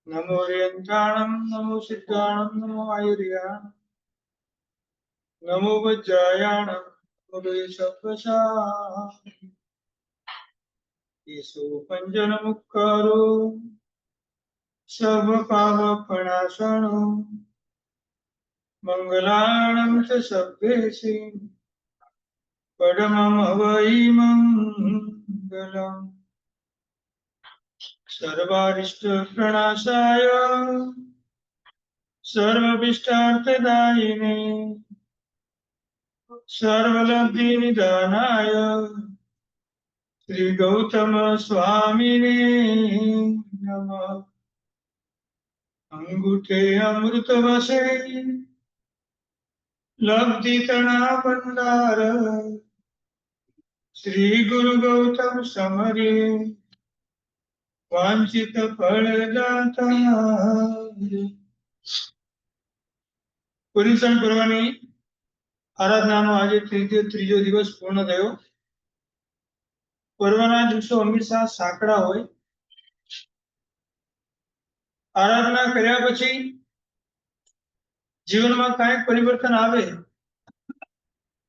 नमो रेन्द्राणं नमो सिद्धाणं नमो आयुर्याणं नमो वज्रायाणं नमो वेशवशाः येषु पञ्जनमुक्कारो सर्वपापप्रणाशनो मङ्गलाणं च सभ्येषु परमं वै मङ्गलम् सर्वारिष्टप्रणाशाय सर्वभिष्टार्थदायिने सर्वलब्धिनिधानाय श्री गौतम स्वामिने नमः। अंगूठे अमृत वसे लब्धि तना भंडार श्री गुरु गौतम समरे वांछित फलदाता। પુરીસણ કરવાની આરાધનાનો આજે ત્રીજો દિવસ પૂર્ણ થયો. પર્વના દિવસો હંમેશા સાંકડા હોય. આરાધના કર્યા પછી જીવનમાં કાંઈક પરિવર્તન આવે,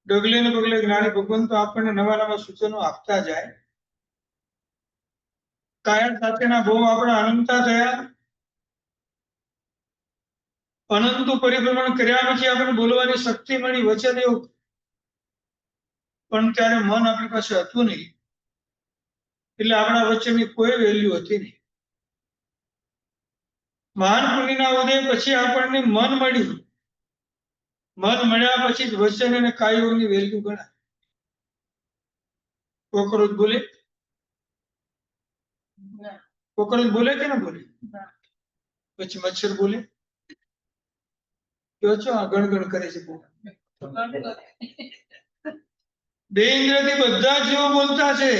ડગલે ને પગલે જ્ઞાની ભગવાન તો આપણને નવા નવા સૂચનો આપતા જાય. કાયમ સાથેના બહુ આપણા અનંતા થયા. અનંત પરિભ્રમણ કર્યા પછી આપણને બોલવાની શક્તિ મળી, વચન એવું, પણ ત્યારે મન આપણી પાસે હતું નહીં, એટલે આપણા વચનની કોઈ વેલ્યુ હતી નહીં. મહાન પુણ્યના ઉદય પછી આપણને મન મળ્યું. મન મળ્યા પછી જ વચન અને કાયોની વેલ્યુ ગણાય. કોકરોચ બોલે? કોકરોચ બોલે કે ના બોલે? પછી મચ્છર બોલે? કયો છો આ ગણગણ કરે છે? બે ઇન્દ્રિયથી બધા જીવો બોલતા છે.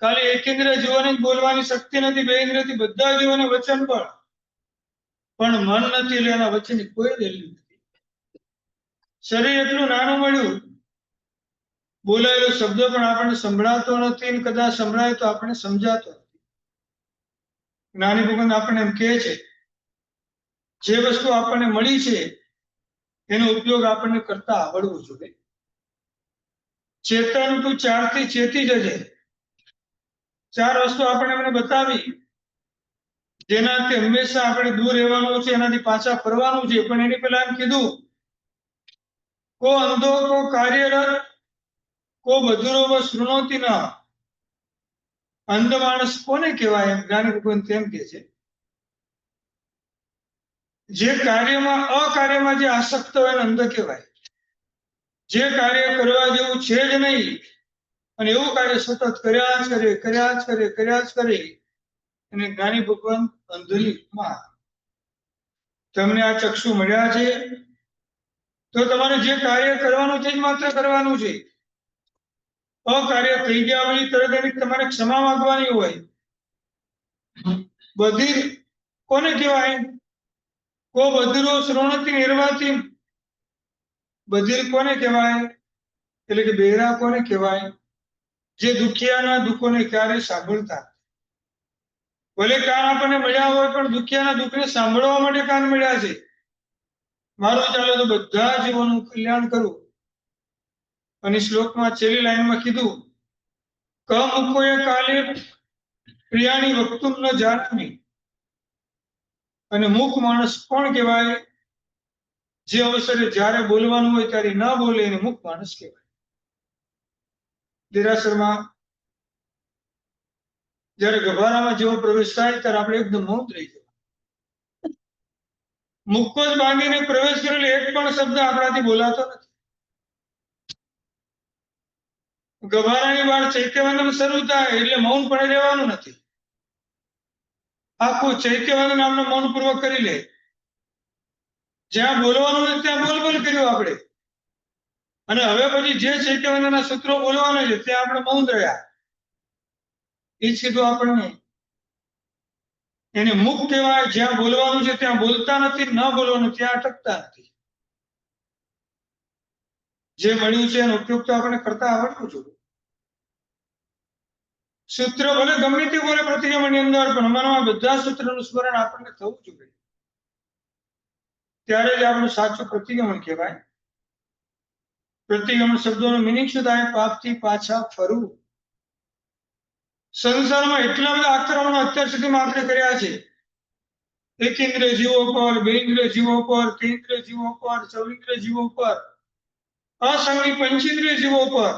ખાલી એક ઇન્દ્રિય જીવોને જ બોલવાની શક્તિ નથી. બે ઇન્દ્રિયથી બધા જીવોને વચન પણ મન નથી, એટલે એના વચનની કોઈ વેલ્યુ નથી. શરીર એટલું નાનું મળ્યું, બોલાયેલો શબ્દ પણ આપણને સંભળાતો નથી, અને કદાચ સંભળાય તો આપણને સમજાતો નથી. જ્ઞાની ભગવાન આપણને એમ કહે છે, જે વસ્તુ આપણને મળી છે એનો ઉપયોગ આપણને કરતા આવડવું જોઈએ. ચેતન તું 4 થી ચેતી જજે. 4 વસ્તુ આપણે એમને બતાવી, જેનાથી હંમેશા આપણે દૂર રહેવાનું છે, એનાથી પાછા ફરવાનું છે. પણ એની પહેલા એમ કીધું, કો અંધો કો કાર્યરત કો બધિરો વ શૃણોતિ ન. અંધ માણસ કોને કહેવાય? એમ જ્ઞાની ભગવાન તેમ કહે છે, જે કાર્યમાં અકાર્યમાં જે આસક્ત હોય એને અંધ કહેવાય. જે કાર્ય કરવા જેવું છે જ નહીં અને એવું કાર્ય સતત કર્યા જ કરે, અને જ્ઞાની ભગવાન અંધની ઉપમા. તમને આ ચક્ષુ મળ્યા છે તો તમારે જે કાર્ય કરવાનું છે જ માત્ર કરવાનું છે. અકાર્ય થઈ ગયા પછી તરત એની તમારે ક્ષમા માંગવાની હોય. બધિર કોને કહેવાય? કો બધિરો શ્રોણતિ નિર્વાતી. બધિર કોને કહેવાય? એટલે કે બહેરા કોને કહેવાય? જે દુખિયાના દુઃખોને ક્યારે સાંભળતા. ભલે કાન આપણને મળ્યા હોય, પણ દુખિયાના દુઃખને સાંભળવા માટે કાન મળ્યા છે. મારું ચાલે તો બધા જીવોનું કલ્યાણ કરું. અને શ્લોકમાં છેલ્લી લાઈનમાં કીધું, ક મુકોય કાલે પ્રિયાણી વક્તુમ ન જાનામી. અને મુખ માણસ કોણ કહેવાય? જે અવસરે જ્યારે બોલવાનું હોય ત્યારે ના બોલે એને મુખ માણસ કહેવાય. દેરાસરમાં જયારે ગભારામાં જેવો પ્રવેશ થાય ત્યારે આપણે એકદમ મૌન રહી જવું. મુખ જ બાંધીને પ્રવેશ કરેલો એક પણ શબ્દ આપણાથી બોલાતો નથી. ગભારાની બહાર ચૈત્યવંદન શરૂ થાય એટલે મૌન પણ રહેવાનું નથી. આખું ચૈત્યવંદન નામનું મૌન પૂર્વક કરી લે. જ્યાં બોલવાનું નથી ત્યાં બોલ કર્યું આપણે. અને હવે પછી જે ચૈત્યવંદનના સૂત્રો બોલવાના છે ત્યાં આપણે મૌન રહ્યા. એ જ કીધું આપણને. એને મુખ કહેવાય. જ્યાં બોલવાનું છે ત્યાં બોલતા નથી, ન બોલવાનું ત્યાં અટકતા નથી. જે મળ્યું છે એનો ઉપયોગ તો આપણે કરતા આવડવું જોઈએ. સૂત્ર ભલે ગમે તે બોલે પ્રતિક્રમણની અંદર, પણ અમારામાં બધા સૂત્રનું સ્મરણ આપણને થવું જોઈએ, ત્યારે જ આપણું સાચું પ્રતિક્રમણ કહેવાય. પ્રતિક્રમણ શબ્દોનો મિનિંગ શું થાય? પાપથી પાછા ફરવું. સંસારમાં એટલા બધા આક્રમણો અત્યાર સુધીમાં આપણે કર્યા છે. એક ઇન્દ્રિય જીવો પર, બે ઇન્દ્રિય જીવો પર, ત્રિઇન્દ્રિય જીવો પર, ચૌઇન્દ્રિય જીવો પર, અસંગી પંચેન્દ્રિય જીવો પર,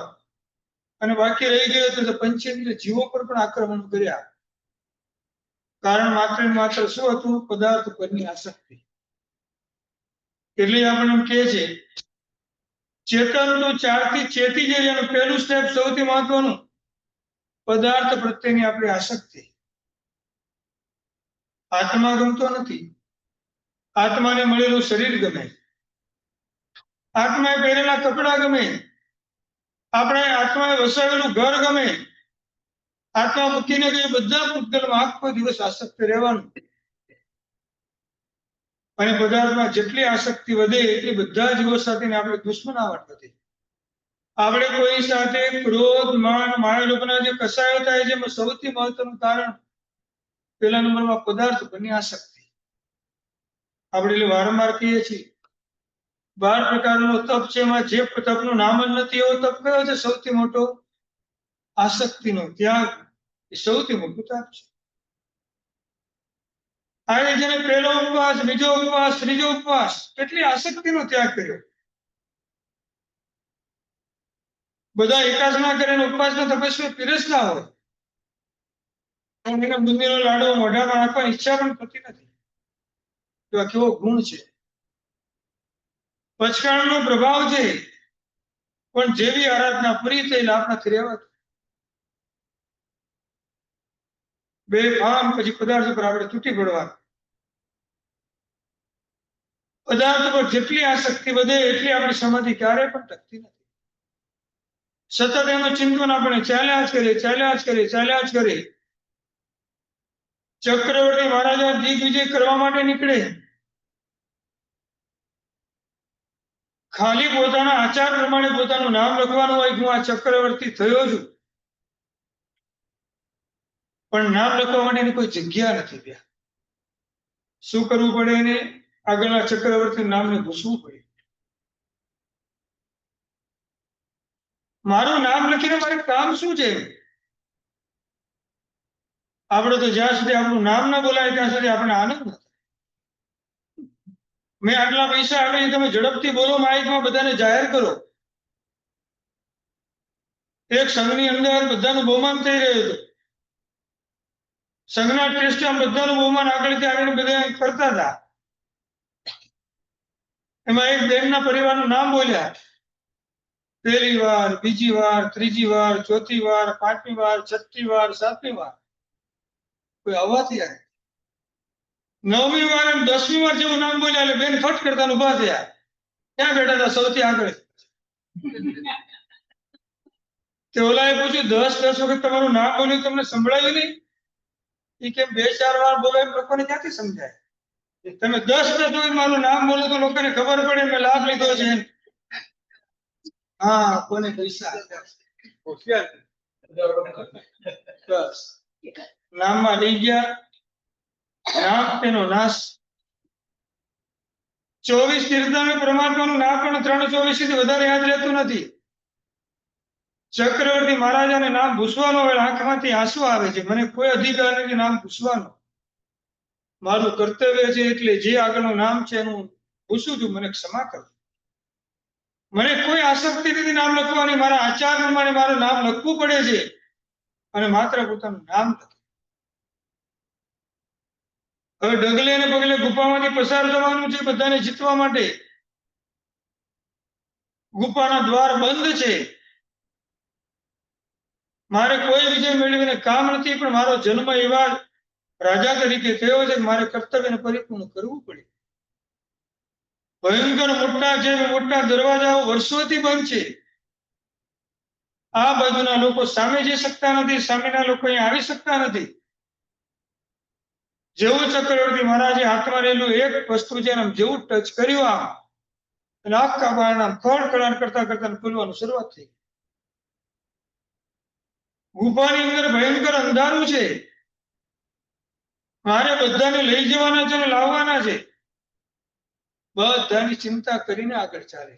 અને બાકી રહી ગયો તો પંચેન્દ્રિય જીવો પર પણ આક્રમણ કર્યા. કારણ માત્ર ને માત્ર શું હતું? પદાર્થ પરની આસક્તિ. એટલે આપણે એમ કહે છે, ચેતન તો 4 થી ચેતી જાય. એનું પહેલું સ્ટેપ સૌથી મહત્વનું, પદાર્થ પ્રત્યેની આપણી આસક્તિ. આત્મા ગમતો નથી, આત્માને મળેલું શરીર ગમે, આત્માએ પહેરેલા કપડા ગમે, આપણે આત્માએ વસાવેલું ઘર ગમે, આત્મા મૂકીને ગઈ બધા પૂતગલમાં આખો દિવસ આસક્ત રહેવાનું. અને પદાર્થમાં જેટલી આસક્તિ વધે એટલી બધા જીવો સાથે આપણે દુશ્મનાવટ વધે. આપણે કોઈ સાથે ક્રોધ, માન, માયા લોભના જે કસાયો થાય છે, એમાં સૌથી મહત્વનું કારણ પહેલા નંબરમાં પદાર્થ પરની આસક્તિ. આપણે વારંવાર કહીએ છીએ, 12 પ્રકારનો તપ છે, એમાં જે તપનું નામ જ નથી એવો તપ કયો છે? સૌથી મોટો આસક્તિનો ત્યાગ. એ સૌથી મોટું તપ છે. આજે જેને પહેલો ઉપવાસ, બીજો ઉપવાસ, ત્રીજો ઉપવાસ, કેટલી આસક્તિનો ત્યાગ કર્યો. બધા એકાસના કરીને ઉપવાસના તપસ્વી પીરસતા હોય, બુંદીનો લાડવો મોઢામાં નાખવાની ઈચ્છા પણ થતી નથી. તો આ કેવો ગુણ છે! પચકાણનો પ્રભાવ છે, પણ જેવી આરાધના પૂરી થઈ આપણાથી રહેવાતું. બેફામ પછી પદાર્થ ઉપર આપણે તૂટી પડવાનું. પદાર્થ પર જેટલી આસક્તિ વધે એટલી આપણી સમાધિ ક્યારેય પણ ટકતી નથી. સતત એનું ચિંતન આપણે ચાલ્યા જ કરે. ચક્રવર્તી મહારાજા દિગ્વિજય કરવા માટે નીકળે, ખાલી પોતાના આચાર પ્રમાણે પોતાનું નામ લખવાનું હોય, હું આ ચક્રવર્તી થયો છું, પણ નામ લખવા માટેની કોઈ જગ્યા નથી ત્યાં. શું કરવું પડે? એને આગળના ચક્રવર્તી નામને ભૂસવું પડે. મારું નામ લખીને મારે કામ શું છે? આપણે તો જ્યાં સુધી આપણું નામ ના બોલાય ત્યાં સુધી આપણે આનંદ નથી. મેં આટલા પૈસા આપી, તમે ઝડપથી બોલો, માઇકમાં બધાને જાહેર કરો. એક સંઘની અંદર બધાનું બહુમાન થઈ રહ્યું હતું. સંઘના ટેસ્ટમાં બધાનું બહુમાન આગળથી આવીને બધા કરતા હતા. એમાં એક બેનના પરિવારનું નામ બોલ્યા. પહેલી વાર, બીજી વાર, ત્રીજી વાર, ચોથી વાર, 5મી વાર, 6મી વાર, 7મી વાર, કોઈ આવવાથી આવે. 9મી વાર અને 10મી વાર જેવું નામ બોલ્યા એટલે બેન ફટ કરતા ઉભા થયા. ક્યાં બેઠા હતા? સૌથી આગળ. તે ઓલાએ પૂછ્યું, 10 વખત તમારું નામ બોલ્યું, તમને સંભળાયું નહીં? એ કેમ 2-4 વાર બોલે લોકોને ક્યાંથી સમજાય? તમે 10 વખત મારું નામ બોલો તો લોકોને ખબર પડે મેં લાભ લીધો છે. હા, કોને પૈસા નામમાં લઈ ગયા, નામ તેનો નાશ. 24 તીર્થધામ પરમાત્માનું નામ પણ 324 થી વધારે યાદ રહેતું નથી. ચક્રવર્તી મહારાજાને નામ ભૂસવાનો હોય, આંખમાંથી આંસુ આવે છે. મને કોઈ અધિકાર નથી નામ ભૂસવાનો, મારું કર્તવ્ય છે, એટલે જે આગળનું નામ છે એનું ભૂસું છું, મને ક્ષમા કરો. મને કોઈ આસક્તિ નથી નામ લખવાની, મારા આચાર પ્રમાણે મારું નામ લખવું પડે છે, અને માત્ર પોતાનું નામ લખે. હવે ડગલે ને પગલે ગુફામાંથી પસાર થવાનું છે બધાને જીતવા માટે. ગુફાના દ્વાર બંધ છે. મારે કોઈ વિજય મેળવીને કામ નથી, પણ મારો જન્મ એવા રાજા તરીકે થયો છે, મારે કર્તવ્યને પરિપૂર્ણ કરવું પડે. ભયંકર મોટા દરવાજાઓ વર્ષોથી બંધ છે. આ બાજુના લોકો સામે જઈ શકતા નથી, સામેના લોકો અહીં આવી શકતા નથી. જેવું ચક્રવર્તી મહારાજે હાથમાં રહેલું એક વસ્તુ છે, જેવું ટચ કર્યું આમ, અને આખા બારણા ખડખડાટ કરતા ખુલવાનું શરૂઆત થઈ. ગુફાની અંદર ભયંકર અંધારું છે, મારે બધાને લઈ જવાના છે અને લાવવાના છે. બધાની ચિંતા કરીને આગળ ચાલે.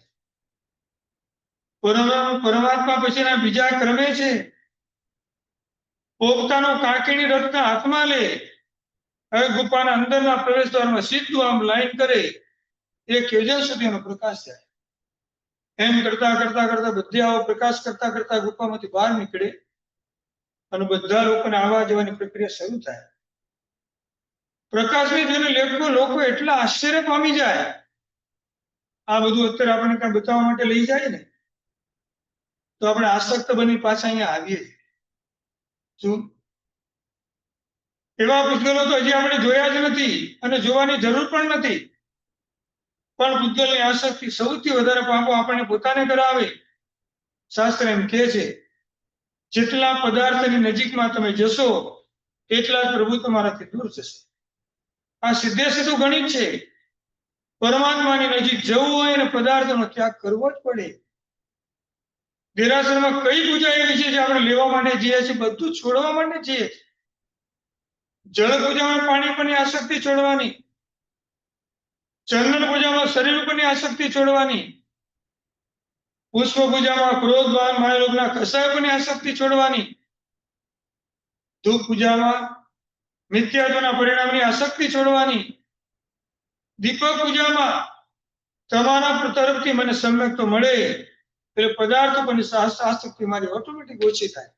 પરમાત્મા પછીના બીજા ક્રમે છે. પોતાનો કાંકીની રથના હાથમાં લે, હવે ગુફાના અંદરના પ્રવેશ દ્વારમાં સીધું આમ લાઈન કરે, એક યોજન સુધીનો પ્રકાશ થાય. એમ કરતા કરતા કરતા બધે આવો પ્રકાશ કરતા કરતા ગુફામાંથી બહાર નીકળે અને બધા લોકોને આવવા જવાની પ્રક્રિયા શરૂ થાય. પ્રકાશને જોઈને લોકો એટલા આશ્ચર્ય પામી જાય. આ બધું અત્યારે આપણે ત્યાં બતાવવા માટે લઈ જાય ને તો આપણે આસક્ત બની પાછા અહીંયા આવીએ. શું એવા પૂતગલો તો હજી આપણે જોયા જ નથી અને જોવાની જરૂર પણ નથી. પણ પૂતગલની આસક્તિ સૌથી વધારે પાપો આપણને પોતાને કરાવે. શાસ્ત્ર એમ કહે છે, જેટલા પદાર્થની નજીકમાં તમે જશો એટલા જ પ્રભુ તમારાથી દૂર જશે. આ સીધે સીધું ગણિત છે. પરમાત્માની નજીક જવું હોય અને પદાર્થોનો ત્યાગ કરવો જ પડે. દેરાસરમાં કઈ પૂજા એવી છે જે આપણે લેવા માટે જઈએ છીએ, બધું છોડવા માટે જઈએ. જળ પૂજામાં પાણી પરની આસક્તિ છોડવાની, ચંદન પૂજામાં શરીર ઉપરની આસક્તિ છોડવાની, પુષ્પ પૂજામાં ક્રોધ માયાલોભના કસાય પરની આસક્તિ છોડવાની, ધૂપ પૂજામાં મિથ્યાત્વના પરિણામની આસક્તિ છોડવાની, દીપક પૂજામાં તમારા તરફથી મને સમ્યક તો મળે એટલે પદાર્થો પરની આસક્તિ મારી ઓટોમેટિક ઓછી થાય.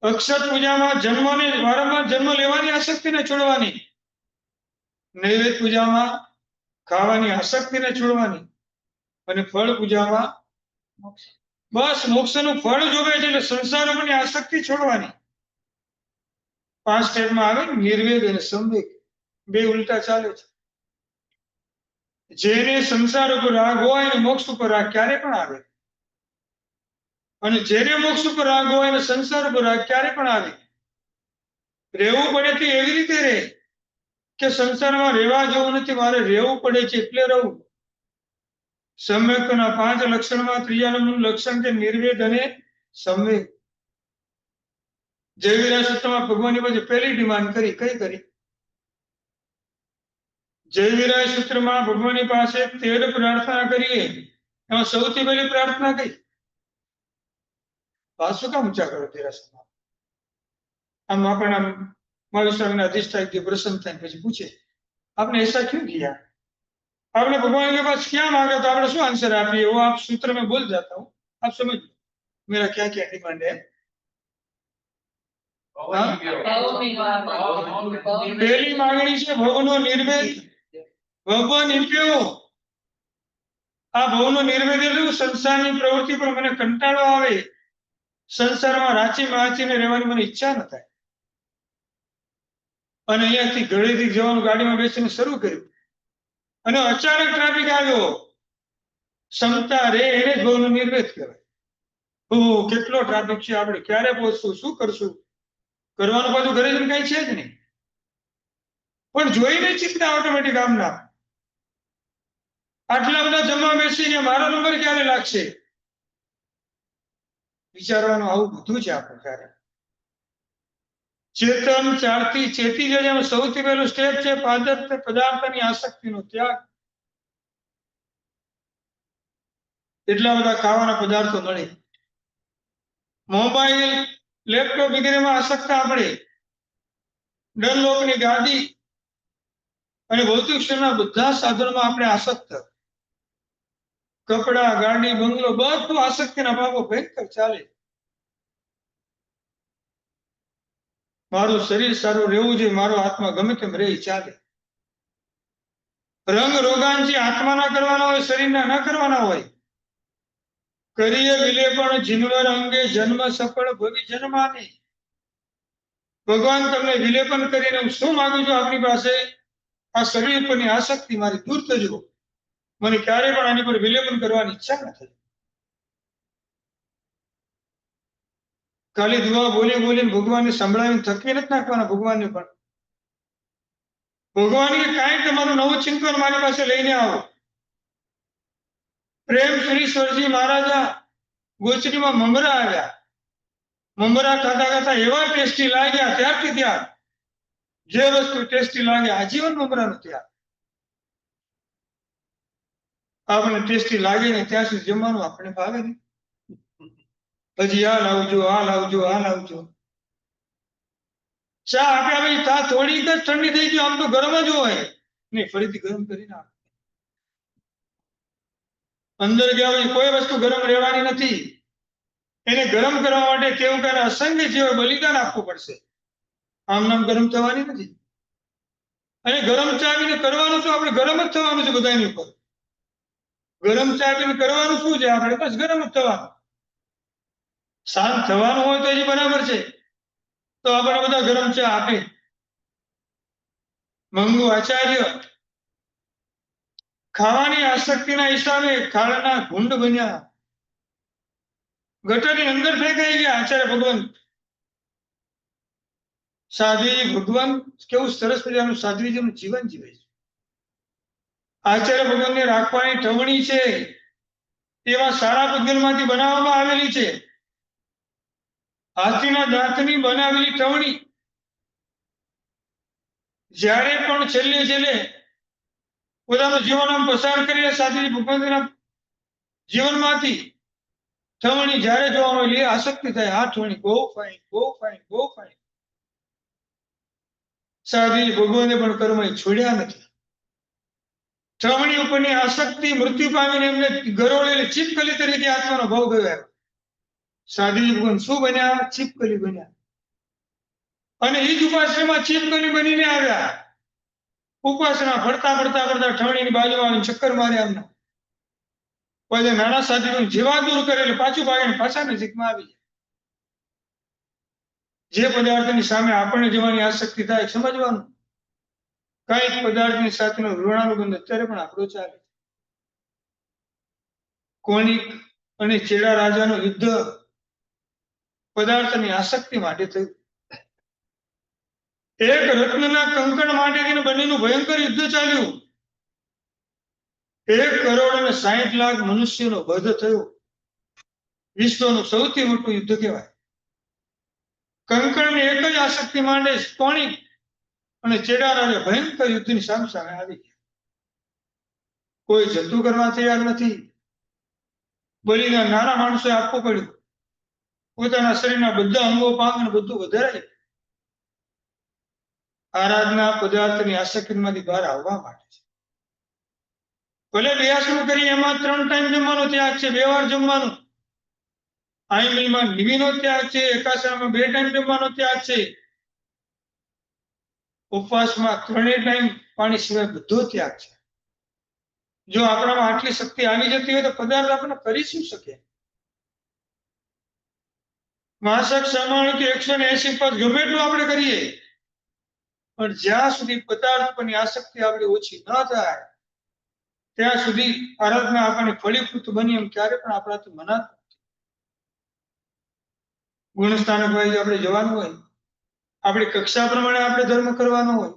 અક્ષત પૂજામાં વારંવાર જન્મ લેવાની આસક્તિને છોડવાની, નૈવેદ્ય પૂજામાં ખાવાની આસક્તિને છોડવાની, અને ફળ પૂજામાં બસ મોક્ષનું ફળ જોવે છે એટલે સંસાર ઉપરની આસક્તિ છોડવાની. 5 સ્ટેપમાં આવે નિર્વેદ અને સંવેગ, બે ઉલટા ચાલે છે. જેને સંસાર ઉપર રાગ હોય અને મોક્ષ ઉપર રાગ ક્યારે પણ આવે, અને જેને મોક્ષ ઉપર રાગ હોય અને સંસાર ઉપર રાગ ક્યારે પણ આવે. રહેવું પડે તો એવી રીતે રહે કે સંસારમાં રહેવા જવું નથી, મારે રહેવું પડે છે એટલે રહું. સમ્યકના 5 લક્ષણમાં ત્રીજા નંબરનું લક્ષણ છે નિર્વેદ અને સંવેગ. જયવીરા સૂત્રમાં ભગવાનની પાસે પહેલી ડિમાન્ડ કરી, કઈ કરી? જયવીરા સૂત્રમાં ભગવાનની પાસે 13 પ્રાર્થના કરીએ, એમાં સૌથી પહેલી પ્રાર્થના કઈ? શું કામ ઊંચા કરો દેરાસરમાં? આમ આપણે મહાવીર સ્વામીના અધિષ્ઠાયક પ્રસન્ન થાય પછી પૂછે, आपने ऐसा क्यों किया? आपने भगवान के पास क्या मांगा? तो आपने શું आंसर આપીએ? वो आप सूत्र में बोल जाता हूँ, आप समझ मेरा क्या क्या डिमांड है. પહેલી માંગણી છે ભવનો નિર્વેદ. ભવ નિર્વ્યો. આ ભવનો નિર્વેદ એટલે સંસારની પ્રવૃત્તિ પર મને કંટાળો આવે, સંસારમાં રાચી માચીને રહેવાની મને ઈચ્છા ન થાય. અને અહીંયાથી ઘરેથી જવાનું ગાડીમાં બેસીને શરૂ કર્યું અને અચાનક ટ્રાફિક આવ્યો, ક્ષમતા રે એને જ ભવનો નિર્વેદ કહેવાય. કેટલો ટ્રાફિક છે, આપણે ક્યારે પહોંચશું, શું કરશું? કરવાનું પાછું ઘરે જઈને કઈ છે જ નહીં, પણ જોઈને ચિંતા ઓટોમેટિક આમના. આટલા બધા જમવા બેસીને મારો નંબર ક્યારે લાગશે વિચારવાનું, આવું બધું છે આપણે ત્યારે. ચેતન ચારથી ચેતી જાય એમાં સૌથી પહેલું સ્ટેપ છે પદાર્થની આસક્તિનો ત્યાગ. એટલા બધા ખાવાના પદાર્થો મળે, મોબાઈલ લેપટોપ વગેરેમાં આસક્ત આપણે, ડનલોકની ગાડી અને ભૌતિક સુખના બધા સાધનોમાં આપણે આસક્ત, કપડા ગાડી બંગલો બધું આસક્તિના ભાવો ભયંકર ચાલે. મારું શરીર સારું રહેવું જોઈએ, મારો આત્મા ગમે તેમ રહે ચાલે. રંગ રોગાંચી આત્માના કરવાના હોય, શરીરના ન કરવાના હોય. કરીએ વિલેપણ જીનવર અંગે જન્મ સફળ ભવી જન્માની. ભગવાન તમને વિલેપન કરીને હું શું માંગુ છું આપની પાસે? આ શરીર પરની આસક્તિ મારી દૂર થજો, મને ક્યારે પણ આની પર વિલેપન કરવાની ઈચ્છા ન થઈ. ખાલી દુઆ બોલી બોલીને ભગવાનને સંભળાવીને થકવી નથી નાખવાના. ભગવાનને પણ ભગવાનને કાંઈ તમારું નવું ચિંતન મારી પાસે લઈને આવો. પ્રેમ શ્રી સ્વરજી મહારાજા ગોચરીમાં મમરા આવ્યા, મમરા ખાતા ખાતા એવા ટેસ્ટી લાગ્યા, ત્યારથી ત્યાં જે વસ્તુ ટેસ્ટી લાગે આજીવન મમરાનો ત્યાગ. આપણને ટેસ્ટી લાગે ને ત્યાં સુધી જમવાનું આપણે ભાવે નહીં. પછી આ લાવજો, આ લાવજો, આ લાવજો. ચા આપ્યા પછી ચા થોડીક જ ઠંડી થઈ ગઈ, આમ તો ગરમ જ હોય નહીં, ફરીથી ગરમ કરી નાખો. અંદર ગયા પછી કોઈ વસ્તુ ગરમ રહેવાની નથી. એને ગરમ કરવા માટે કેવું કે અસંખ્ય જેવું બલિદાન આપવું પડશે. આમ નામ ગરમ થવાની નથી. અને ગરમ ચાવીને કરવાનું શું? આપણે ગરમ જ થવાનું છે બધાની ઉપર. ગરમ ચાવીને કરવાનું શું છે? આપણે બસ ગરમ જ થવાનું. શાંત થવાનું હોય તો હજી બરાબર છે, તો આપણે બધા ગરમ ચા આપે. મંગુ આચાર્ય ખાવાની આસક્તિના હિસાબે ખાડાના ગુંડ બન્યા, ગટરની અંદર ફેંકાઈ ગયા. આચાર્ય ભગવાન સાધ્વીજી ભગવાન કેવું સરસ મજાનું સાધ્વીજીનું જીવન જીવે છે. આચાર્ય ભગવાનને રાખવાની ઠવણી છે એવા સારા પદ્ધતિમાંથી બનાવવામાં આવેલી છે. હાથીના દાંતની બનાવેલી ઠવણી. જ્યારે પણ છેલ્લે પોતાનું જીવન આમ પસાર કરીને સાધ્વીજી ભગવાનના જીવનમાંથી ઠવણી જ્યારે જોવા મળે આસક્તિ થાય. આ ઠવણી બહુ ફાઇન, બહુ ફાઇન, બહુ ફાઇન. સાધ્વીજી ભગવાને પણ કર્મ છોડ્યા નથી. ઠવણી ઉપરની આસક્તિ મૃત્યુ પામીને એમને ગરોળેલી ચીપકલી તરીકે આત્માનો ભાવ ગયો. સાધ્વીજી ભગવાન શું બન્યા? ચીપકલી બન્યા. અને એ જ ઉપાસનામાં ચીપકલી બનીને આવ્યા. ઉપાસના ફરતા ઠવણીની બાજુમાં આવીને ચક્કર માર્યા એમના. પછી નાના સાધ્વી જેવા દૂર કરે એટલે પાછું ભાગીને પાછા નજીકમાં આવી જાય. જે પદાર્થની સામે આપણને જવાની આસક્તિ થાય સમજવાનું. કઈક પદાર્થની સાથેનો ઋણાનુબંધ અત્યારે પણ આપણો ચાલે. કોણિક અને ચેડા રાજાનું યુદ્ધ પદાર્થની આસક્તિ માટે થયું. એક રત્નના કંકણ માટે બંનેનું ભયંકર યુદ્ધ ચાલ્યું. 1,60,00,000 મનુષ્યનો વધ થયો. વિશ્વનું સૌથી મોટું યુદ્ધ કહેવાય. કંકણની એક જ આસક્તિ માટે કોણિક અને ચેડા રાજા ભયંકર યુદ્ધની સામે આવી ગયા. કોઈ જતું કરવા તૈયાર નથી. બલિદાન નાના માણસોએ આપવું પડ્યું. પોતાના શરીરના બધા અંગો પાંગ બધું વધારે આરાધના પદાર્થની આસક્તિમાંથી બહાર આવવા માટે છે. ભલે બેસવું કરી એમાં 3 ટાઈમ જમવાનો ત્યાગ છે, 2 વાર જમવાનું. આઈમીલમાં નિવીનો ત્યાગ છે, એકાસનમાં 2 ટાઈમ જમવાનો ત્યાગ છે. ઉપવાસમાં 3 ટાઈમ પાણી સિવાય બધો ત્યાગ છે. જો આપણામાં આટલી શક્તિ આવી જતી હોય તો પદાર્થ આપણે કરી શું શકે? માસક સામાન્ય કે 180 પદ ગમે એટલું આપણે કરીએ, પણ જ્યાં સુધી પદાર્થ પરની આસક્તિ આપણી ઓછી ન થાય ત્યાં સુધી આરાધના આપણને ફળીભૂત બની એમ ક્યારે પણ આપણાથી મનાતું નથી. ગુણસ્થાનક વાઇઝ આપણે જવાનું હોય, આપણી કક્ષા પ્રમાણે આપણે ધર્મ કરવાનો હોય.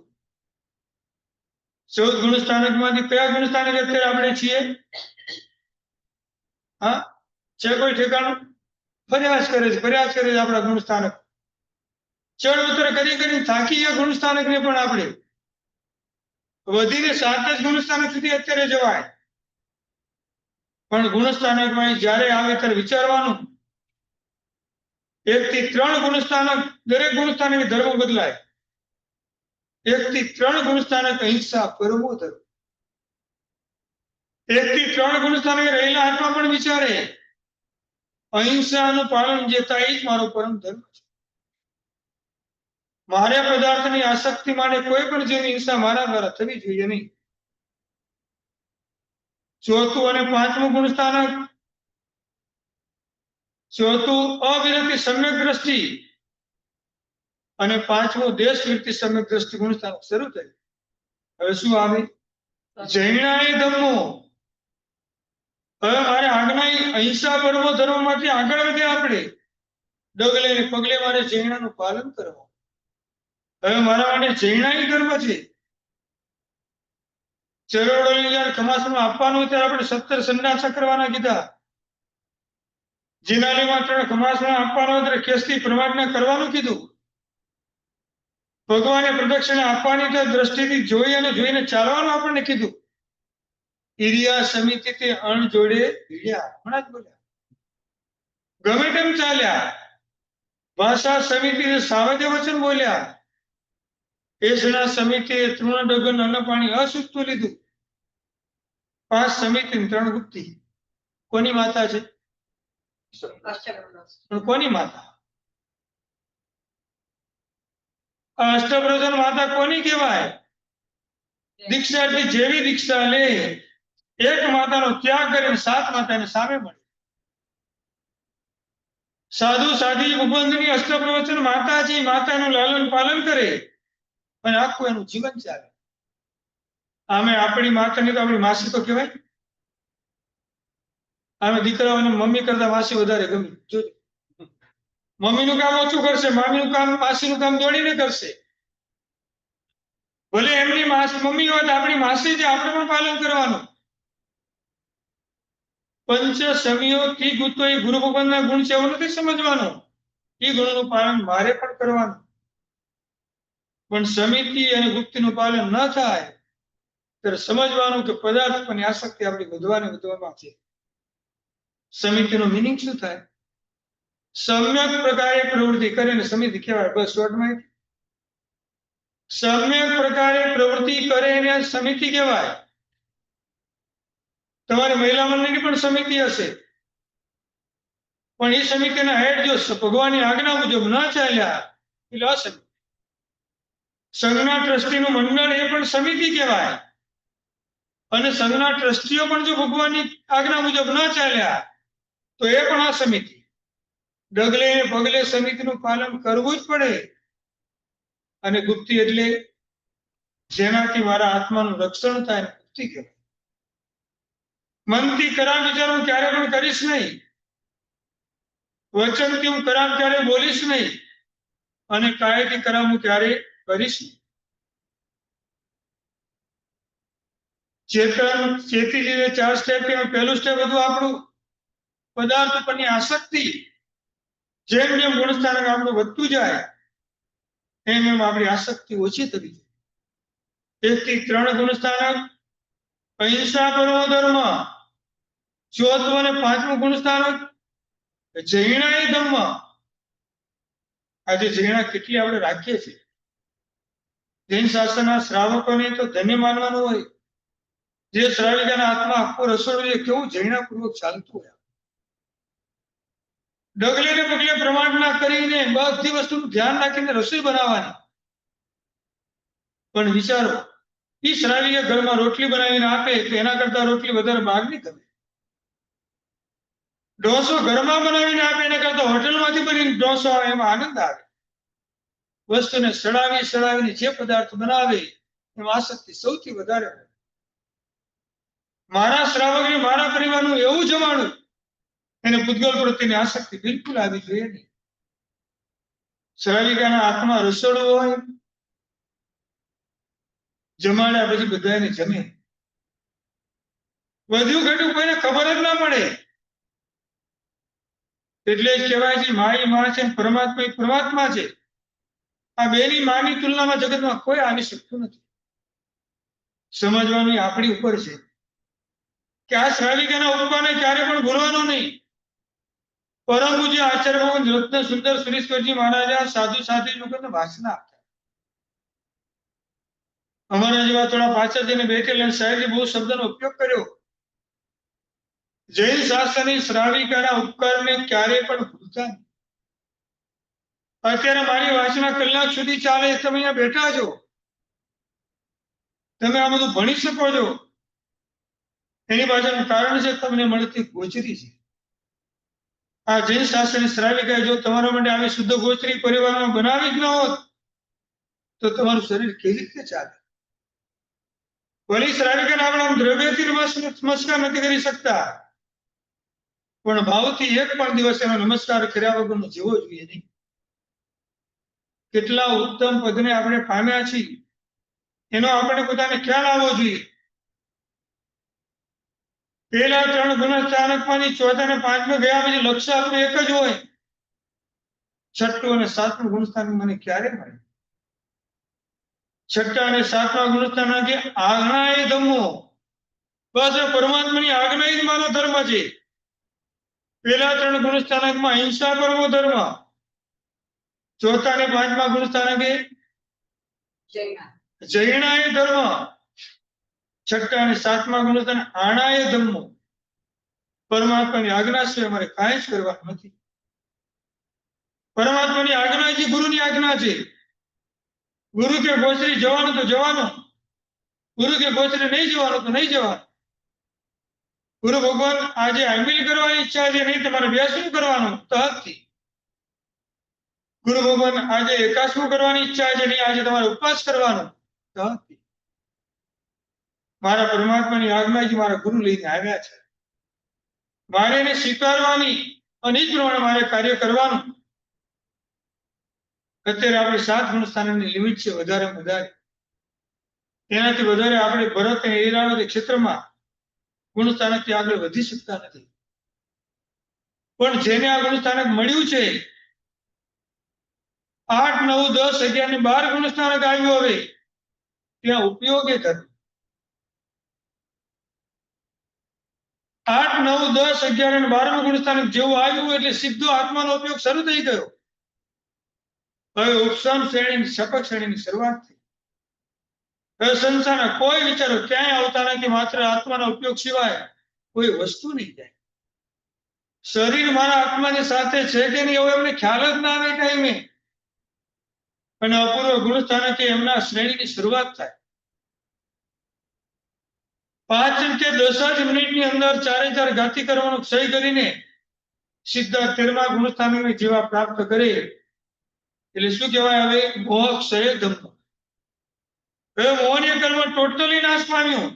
14 ગુણસ્થાનકમાંથી કયા ગુણસ્થાનક અત્યારે આપણે છીએ? હા, છે કોઈ ઠેકાણું? પ્રયાસ કરે છે આપણા ગુણસ્થાનક. ચડ ઉતર કરી થાકી ગયા ગુણસ્થાનકને પણ આપણે વધીને 7 જ ગુણસ્થાનક સુધી અત્યારે જવાય. પણ ગુણસ્થાનકમાં જ્યારે આવે ત્યારે વિચારવાનું, 1 થી 3 ગુણસ્થાનક, દરેક ગુણસ્થાનક ધર્મ બદલાય. 1 થી 3 ગુણસ્થાનક અહિંસા પરમો ધર્મ. 1 થી 3 ગુણસ્થાનક રહેલા આત્મા પણ વિચારે અહિંસાનું પાલન જે થાય એ જ મારો પરમ ધર્મ છે. મારે પદાર્થની આસક્તિ માટે કોઈ પણ જેવી હિંસા મારા દ્વારા થવી જોઈએ નહીં. 4થું અને 5મું ગુણસ્થાનક. 4થું અવિરતિ સમ્યક દ્રષ્ટિ અને 5મું દેશ વૃત્તિ સમ્યક દ્રષ્ટિ ગુણસ્થાનક શરૂ થયું. હવે શું આવે? જૈનાય ધમ્મો. હવે મારે આજ્ઞા અહિંસા પરમો ધર્મમાંથી આગળ વધે. આપણે ડગલે ને પગલે મારે જૈનાનું પાલન કરવું. હવે મારા માટે જૈનાય ધર્મ છે. ચરોડોને જયારે ખમાસમાં આપવાનું ત્યારે આપણે 17 સંન્યાસા કરવાના કીધા. જીનાલીમાં 3 ઘમાસણા આપવાનો એટલે કેસથી પ્રમાણના કરવાનું કીધું. ભગવાને પ્રદક્ષિણા આપવાની તો દ્રષ્ટિથી જોઈ અને જોઈને ચાલવાનું આપણને કીધું. ઈરિયા સમિતિ તે અણ જોડે ભીડ્યા, હમણાં જ બોલ્યા. ગમે તેમ ચાલ્યા. ભાષા સમિતિ સાવધ્ય વચન બોલ્યા. એસણા સમિતિએ તૃણ ડગન અન્ન પાણી અશુદ્ધ લીધું. 5 સમિતિ 3 ગુપ્તી. કોની માતા છે? કોની માતા? અષ્ટપ્રધાન માતા કોની કહેવાય? દીક્ષાથી જેવી દીક્ષા લે, એક માતાનો ત્યાગ કરીને 7 માતાને સામે મળે. સાધુ સાધી ઉપબંધની અષ્ટપ્રવચન માતા છે. માતાનું લાલન પાલન કરે અને આખું એનું જીવન ચાલે. આમે આપણી માતાની તો આપણી માસી તો કહેવાય. આમે દીકરાઓને મમ્મી કરતા માસી વધારે ગમે. જોજો, મમ્મીનું કામ ઓછું કરશે, મામીનું કામ માસીનું કામ દોડીને કરશે. ભલે એમની મમ્મી હોય તો આપણી માસી છે, આપણે પણ પાલન કરવાનું. પંચ સમિયોથી ગુતો એ ગુરુ ભગવાનના ગુણ છે એવું નથી સમજવાનું. એ ગુણનું પાલન મારે પણ કરવાનું. પણ સમિતિ અને ગુપ્તિનું પાલન ન થાય ત્યારે સમજવાનું કે પદાર્થ પણ આસક્તિ આપણી વધવામાં છે. સમિતિનો મિનિંગ શું થાય? સમ્યક પ્રકારે પ્રવૃત્તિ કરીને સમિતિ કહેવાય. બસ શોર્ટમાં સમ્યક પ્રકારે પ્રવૃત્તિ કરે એને સમિતિ કહેવાય. તમારી મહિલા મંડળની પણ સમિતિ હશે, પણ એ સમિતિના હેડ જો ભગવાનની આજ્ઞા મુજબ ન ચાલ્યા એટલે અસમિતિ. સંઘના ટ્રસ્ટીનું મંડળ એ પણ સમિતિ કહેવાય. અને સંઘના ટ્રસ્ટીઓ પણ જો ભગવાનની આજ્ઞા મુજબ ન ચાલ્યા તો એ પણ આ સમિતિ. ડગલે પગલે સમિતિનું પાલન કરવું જ પડે. અને ગુપ્તિ એટલે જેનાથી મારા આત્માનું રક્ષણ થાય, ગુપ્તિ કહેવાય. મનથી ખરાબ વિચારો ક્યારે પણ કરીશ નહીં. વચનથી હું ખરાબ ક્યારે બોલીશ નહીં. અને કાયથી ખરાબ હું ક્યારે કરીશ નહીં. ચેતી લીધે 4 સ્ટેપ. પહેલું સ્ટેપ હતું આપણું પદાર્થ ઉપરની આસક્તિ. જેમ જેમ ગુણસ્થાનક આપણું વધતું જાય એમ એમ આપણી આસક્તિ ઓછી થતી જાય. 1 થી 3 ગુણસ્થાનક અહિંસા પરમો ધર્મ. 4થું અને 5મું ગુણસ્થાનક જૈણા ધર્મ. આજે જૈણા કેટલી આપણે રાખીએ છીએ. જૈન શાસ્ત્રના શ્રાવકોને તો ધન્ય માનવાનું હોય. જે શ્રાવિકાના હાથમાં આખો રસોડું કેવું જૈનાપૂર્વક ચાલતું હોય. ડગલે ને પગલે પ્રમાણના કરીને બધી વસ્તુનું ધ્યાન રાખીને રસોઈ બનાવવાની. પણ વિચારો, એ શ્રાવિકે ઘરમાં રોટલી બનાવીને આપે તો એના કરતા રોટલી વધારે બહાર નહીં કરે. ઢોસો ઘરમાં બનાવીને આપે એના કરતા હોટલમાંથી બનીને ઢોસો આવે એમાં આનંદ આવે. વસ્તુને સડાવીને જે પદાર્થ બનાવે એમાં આસક્તિ સૌથી વધારે હોય. મારા શ્રાવકને મારા પરિવારનું એવું જમાડું, એને પૂતગલ પ્રત્યેની આસક્તિ બિલકુલ આવી જોઈએ નહીં. શ્રાવિકાના હાથમાં રસોડું હોય, જમાડ્યા પછી બધાને જમે. વધ્યું ઘટ્યું કોઈને ખબર જ ના પડે. એટલે જ કહેવાય છે મારી માં છે, પરમાત્મા છે. આ બેની માની તુલનામાં જગતમાં કોઈ આવી શકતું નથી. સમજવાની આપણી ઉપર છે કે આ શ્રાવિકાના ઉપમાને ક્યારે પણ ભૂલવાનો નહીં. પરમ પૂજ્ય આચાર્ય ભગવાન રત્ન સુંદર સુરેશ્વરજી મહારાજા સાધુ સાધી લોકોને ભાષણ આપતા. અમારા જેવા થોડા પાછળ જઈને બેઠેલા સાહેબે બહુ શબ્દનો ઉપયોગ કર્યો. જૈન શાસ્ત્રની શ્રાવિકાના ઉપકારને ક્યારે પણ ભૂલતા નહીં. અત્યારે મારી વાંચના કલાક સુધી ચાલે, તમે અહીંયા બેઠા છો, તમે આ બધું ભણી શકો છો. એની પાછળનું કારણ છે તમને મળતી ગોચરી છે. આ જૈન શાસ્ત્રની શ્રાવિકા જો તમારા માટે આવી શુદ્ધ ગોચરી પરિવારમાં બનાવી જ ન હોત તો તમારું શરીર કેવી રીતે ચાલે? વળી શ્રાવિકાને આપણે દ્રવ્યથી નમસ્કાર નથી કરી શકતા, પણ ભાવથી એક પણ દિવસ એનો નમસ્કાર કર્યા વગરનો જીવો જોઈએ નહીં. કેટલા ઉત્તમ પદને આપણે પામ્યા છીએ એનો આપણે પોતાને ખ્યાલ આવવો જોઈએ. પેલા 3 ગુણસ્થાનકમાંથી ચોથા ને 5મા ગયા પછી લક્ષ્ય આપણું એક જ હોય. 6ઠું અને 7મું ગુણસ્થાનક મને ક્યારે મળે? 6ઠ્ઠા અને 7મા ગુણસ્થાનક આજ્ઞા એ ધમ્મો. બસ પરમાત્માની આજ્ઞા જ મારો ધર્મ છે. પેલા 3 ગુણસ્થાનકમાં અહિંસા કરવો ધર્મ. ચોથા અને 5મા ગુણસ્થાનકે જૈના એ ધર્મ. 6ઠ્ઠા અને 7મા ગુણસ્થાન આણા એ ધમ્મો. પરમાત્માની આજ્ઞા સિવાય મારે કાંઈ જ કરવાનું નથી. પરમાત્માની આજ્ઞા છે, ગુરુની આજ્ઞા છે. ગુરુ કે ગોચરી જવાનું તો જવાનું, ગુરુ કે ગોચરી નહીં જવાનું તો નહીં જવાનું. ગુરુ ભગવાન આજે આંબીલ કરવાની ઈચ્છા છે, નહીં તમારે વ્યાસનું કરવાનું તો હકથી. ગુરુ ભગવાન આજે એકાશમું કરવાની ઈચ્છા છે, નહીં આજે તમારે ઉપવાસ કરવાનો તો હકથી. મારા પરમાત્માની આજ્ઞાથી મારા ગુરુ લઈને આવ્યા છે. મારે એને સ્વીકારવાની અને એ જ પ્રમાણે મારે કાર્ય કરવાનું. અત્યારે આપણે 7 ગુણસ્થાનકની લિમિટ છે, વધારેમાં વધારે. તેનાથી વધારે આપણે ભરત અને ઈરાવતી ક્ષેત્રમાં ગુણસ્થાનકથી આગળ વધી શકતા નથી. પણ જેને આ ગુણસ્થાનક મળ્યું છે, 8, 9, 10, 11 ને 12 ગુણસ્થાનક આવ્યું. હવે ત્યાં ઉપયોગ એ થતું. 8, 9, 10, 11 અને 12મું ગુણસ્થાનક જેવું આવ્યું એટલે સીધો આત્માનો ઉપયોગ શરૂ થઈ ગયો. હવે ઉપસમ શ્રેણી, શપથ શ્રેણીની શરૂઆત થઈ. હવે સંસારના કોઈ વિચારો ક્યાંય આવતા નથી. માત્ર આત્માના ઉપયોગ સિવાય કોઈ વસ્તુ નહીં જાય. શરીર મારા આત્માની સાથે છે કે નહીં એવું એમને ખ્યાલ જ ના આવે ટાઈમે. અને અપૂર્વ ગુણસ્થાનકથી એમના શ્રેણીની શરૂઆત થાય. 5 કે 10 જ મિનિટની અંદર 4 ઘાતી કરવાનો ક્ષય કરીને સીધા 13મા ગુણસ્થાનકની જીવા પ્રાપ્ત કરે. એટલે શું કહેવાય? હવે મોહક્ષય ધમ્મ. હવે મોહનીય કર્મ ટોટલી નાશ પામ્યું.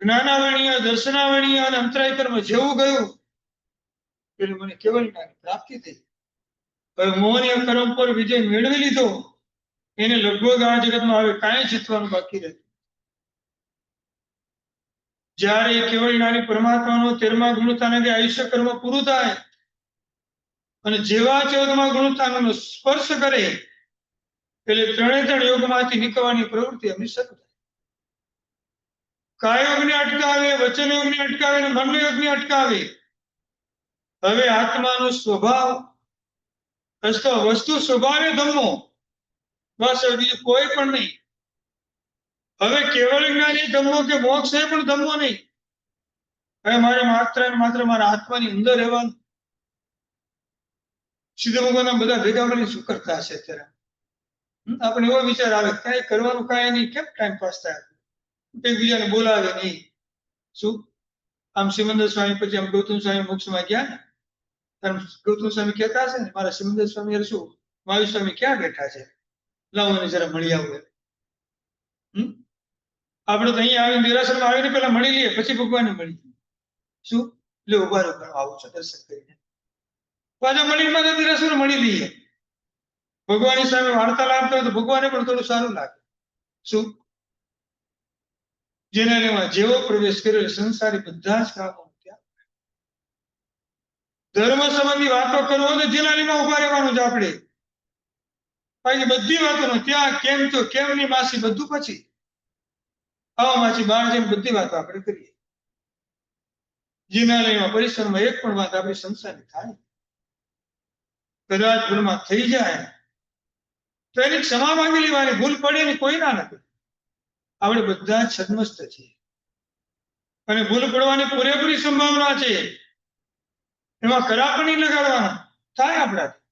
જ્ઞાનાવરણીય, દર્શનાવરણીય અને અંતરાય કર્મ જેવું ગયું એટલે મને કેવળ જ્ઞાનની પ્રાપ્તિ થઈ. હવે મોહનીય કર્મ પર વિજય મેળવી લીધો. એને લગભગ આ જગતમાં હવે કાંઈ જીતવાનું બાકી રહેતું. જ્યારે કેવળ જ્ઞાની પરમાત્માનો 13મા ગુણસ્થાનકે આયુષ્ય કર્મ પૂરું થાય અને જેવા 14મા ગુણસ્થાનકનો સ્પર્શ કરે એટલે 3 યોગમાંથી નીકળવાની પ્રવૃત્તિ એમની શરૂ થાય. કાય યોગને અટકાવે, વચન યોગને અટકાવે અને મન યોગને અટકાવે. હવે આત્માનો સ્વભાવ વસ્તુ સ્વભાવે ધમ્મો. બસ બીજું કોઈ પણ નહીં. હવે કેવળ જ્ઞાની ધમ્મો કે મોક્ષ એ પણ ધમ્મો નહીં. હવે મારે માત્ર ને માત્ર મારા આત્માની અંદર રહેવાનું. સીધા ભગવાનના બધા ભેગા મળીને શું કરતા હશે અત્યારે? આપણે એવો વિચાર આવે કાંઈ કરવાનું કાંઈ નહીં, કેમ ટાઈમ પાસ થાય? એકબીજાને બોલાવે નહીં. શું આમ સિમંદર સ્વામી પછી આમ ગૌતમ સ્વામી મોક્ષમાં ગયા ને, ગૌતમ સ્વામી કહેતા હશે ને મારા સિમંદર સ્વામી શું મહાવીર સ્વામી ક્યાં બેઠા છે, લાવો મને જરા મળી આવું. આપણે તો અહીંયા આવીને દેરાસરમાં આવીને પેલા મળી લઈએ, પછી ભગવાનને મળી. શું એટલે ઉભા આવું છે દર્શન કરીને પાછા મળીને પાછા દેરાસર મળી લઈએ. ભગવાનની સામે વાર્તાલાપ કરે તો ભગવાને પણ થોડું સારું લાગે. શું જેના લેવા જેવો પ્રવેશ કર્યો સંસારી બધા જ કામો ત્યાં. ધર્મ સંબંધી વાતો કરવો તો જેના લેવા ઉભા રહેવાનું જ આપણે. બાકી બધી વાતો ત્યાં કેમ તો કેમની માસી બધું પછી આવા માસી બહાર જઈને બધી વાતો આપણે કરીએ. જિનાલયમાં પરિસરમાં એક પણ વાત આપણી સંસારની થાય. કદાચ ભૂલમાં થઈ જાય તો એની ક્ષમા માંગી લેવાની. ભૂલ પડે ને કોઈ ના નથી. આપણે બધા જ સદમસ્ત છીએ અને ભૂલ પડવાની પૂરેપૂરી સંભાવના છે. એમાં ખરાબ પણ નહીં લગાડવાના થાય આપણાથી.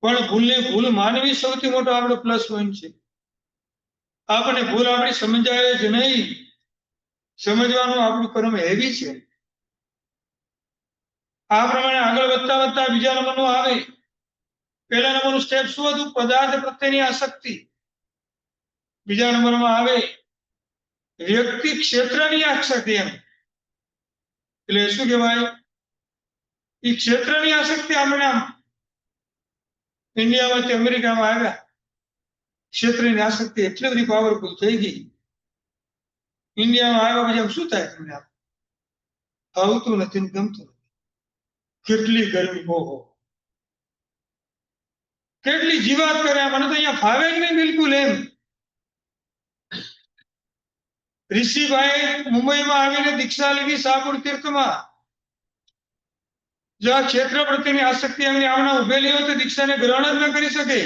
પણ ભૂલ માનવી સૌથી મોટો આપણો પ્લસ પોઈન્ટ છે. આપણે ભૂલ આપણી સમજાય જ નહીં. સમજવાનું આપણું કર્મ હેવી છે. આ પ્રમાણે આગળ વધતા વધતા બીજા નંબરનું આવે. પહેલા નંબરનું સ્ટેપ શું હતું? પદાર્થ પ્રત્યેની આસક્તિ. બીજા નંબરમાં આવે વ્યક્તિ ક્ષેત્રની આસક્તિ. એમ એટલે શું કહેવાય? એ ક્ષેત્રની આસક્તિ. આપણે આમ ઇન્ડિયામાંથી અમેરિકામાં આવ્યા, ક્ષેત્રની આસક્તિ એટલી બધી પાવરફુલ થઈ ગઈ. ઇન્ડિયામાં આવ્યા પછી આમ શું થાય તમને? આવતું નથી ને ગમતું નથી. કેટલી ગરમી, ઓહો, કેટલી જીવાત કરે, મને તો અહીંયા ફાવે જ નહીં બિલકુલ એમ. ઋષિભાઈ મુંબઈમાં આવીને દીક્ષા લીધી સાપુર તીર્થમાં. જો આ ક્ષેત્ર પ્રત્યેની આસક્તિ એમની આમના ઉભેલી હોય તો દીક્ષાને ગ્રહણ જ ન કરી શકે.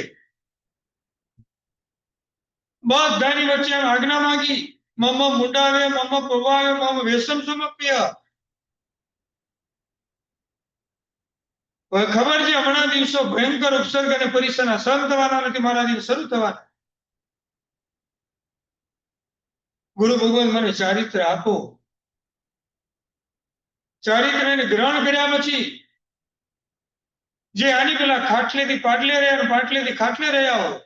બધાની વચ્ચે આજ્ઞા માંગી, મમ મુંડાવે, મમ પવાવે, મમ વેસમ સમપ્ય. ખબર છે હમણાં દિવસો ભયંકર ઉપસર્ગ અને પરીક્ષાના સહન થવાના નથી, મારા દિવસ શરૂ થવાના. ગુરુ ભગવાન મને ચારિત્ર આપો. ચારિત્રને ગ્રહણ કર્યા પછી જે આની પેલા ખાટલેથી પાટલે રહ્યા, પાટલેથી ખાટલે રહ્યા હોય,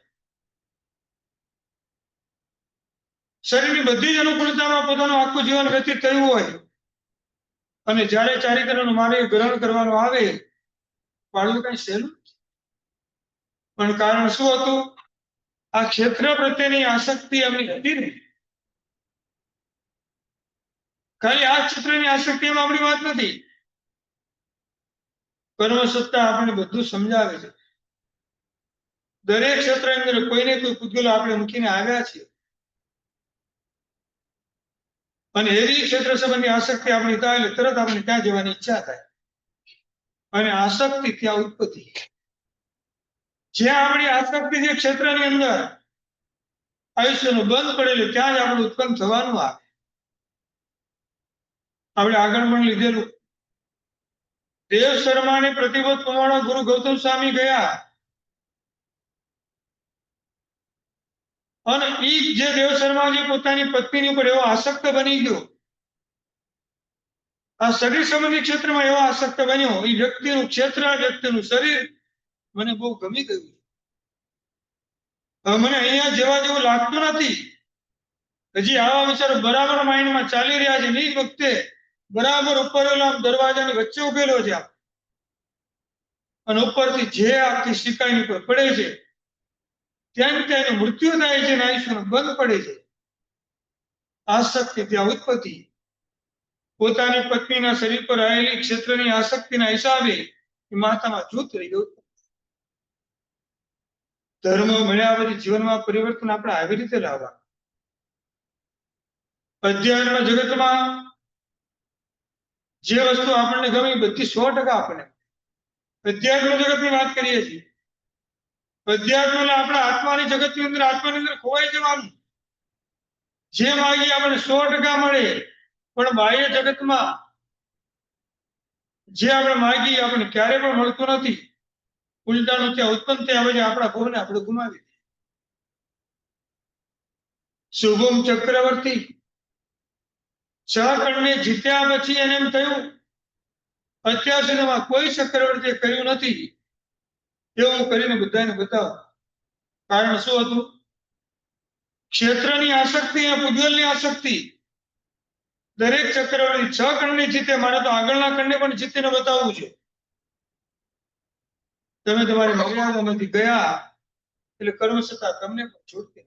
શરીરની બધી જ અનુકૂળતામાં પોતાનું આખું જીવન વ્યતીત થયું હોય, અને જ્યારે ચારિત્રનું મારે ગ્રહણ કરવાનું આવે, પાડવું કઈ સહેલું. પણ કારણ શું હતું? આ ક્ષેત્ર પ્રત્યેની આસક્તિ એમની હતી ને. ખાલી આ ક્ષેત્રની આસક્તિમાં આપણી વાત નથી. કર્મ સત્તા આપણને બધું સમજાવે છે. દરેક ક્ષેત્રની અંદર કોઈને કોઈ પૂતગલો આપણે મૂકીને આવ્યા છીએ, અને એવી ક્ષેત્ર સંબંધી આસક્તિ આપણી થાય એટલે તરત આપણે ત્યાં જવાની ઈચ્છા થાય, અને આસક્તિ ત્યાં ઉત્પત્તિ. જ્યાં આપણી આસક્તિ જે ક્ષેત્રની અંદર આયુષ્યનું બંધ પડેલું, ત્યાં જ આપણું ઉત્પન્ન થવાનું આવે. આપણે આગળ પણ લીધેલું. દેવ શર્માની પ્રતિબોધ પ્રમાણે ગુરુ ગૌતમ સ્વામી ગયા, અને ઈ જે દેવ શર્મા જે પોતાની પત્નીની ઉપર એવો આસક્ત બની ગયો, આ શરીર સંબંધી ક્ષેત્રમાં એવો આસક્ત બન્યો, એ વ્યક્તિનું ક્ષેત્ર, વ્યક્તિનું શરીર મને બહુ ગમી ગયું. હવે મને અહીંયા જેવા જેવું લાગતું નથી. હજી આવા વિચારો બરાબર માઇન્ડમાં ચાલી રહ્યા છે. એ વખતે બરાબર ઉપર દરવાજાની વચ્ચે ઉભેલો છે, અને ઉપરથી જે આખી શિકાઈની ઉપર પડે છે, ત્યાં ત્યાં મૃત્યુ થાય છે, આયુષ્યનો બંધ પડે છે. આસક્તિ ત્યાં ઉત્પત્તિ. પોતાની પત્નીના શરીર પર આવેલી ક્ષેત્રની આસક્તિના હિસાબે માતામાં જૂથ રહી ગયું. ધર્મ મળ્યા પછી જીવનમાં પરિવર્તન આપણે આવી રીતે લાવવા. અધ્યાત્મ જગતમાં જે વસ્તુ આપણને ગમે બધી 100% આપણને. અધ્યાત્મ જગતની વાત કરીએ છીએ. અધ્યાત્મ એટલે આપણા આત્માની જગતની અંદર, આત્માની અંદર ખોવાઈ જવાનું. જે માગીએ આપણને 100% મળે, પણ બાહ્ય જગતમાં જે આપણે માગીએ આપણને ક્યારે પણ મળતું નથી. ઉલટાનું ત્યાં ઉત્પન્ન થયા પછી આપણા ભોગને આપણે ગુમાવી દઈએ. શુભમ ચક્રવર્તી 6 કણને જીત્યા પછી એને એમ થયું અત્યાર સુધીમાં કોઈ ચક્રવર્તીએ કર્યું નથી, એવું કરીને બધાને બતાવો. કારણ શું હતું? ક્ષેત્રની આસક્તિ અને પૂજ્યલની આસક્તિ. દરેક ચક્રવર્તી 6 કણને જીતે, મારે તો આગળના કણને પણ જીતીને બતાવવું છે. તમે તમારી મર્યાદામાંથી ગયા એટલે કર્મ સત્તા તમને પણ છૂટતી.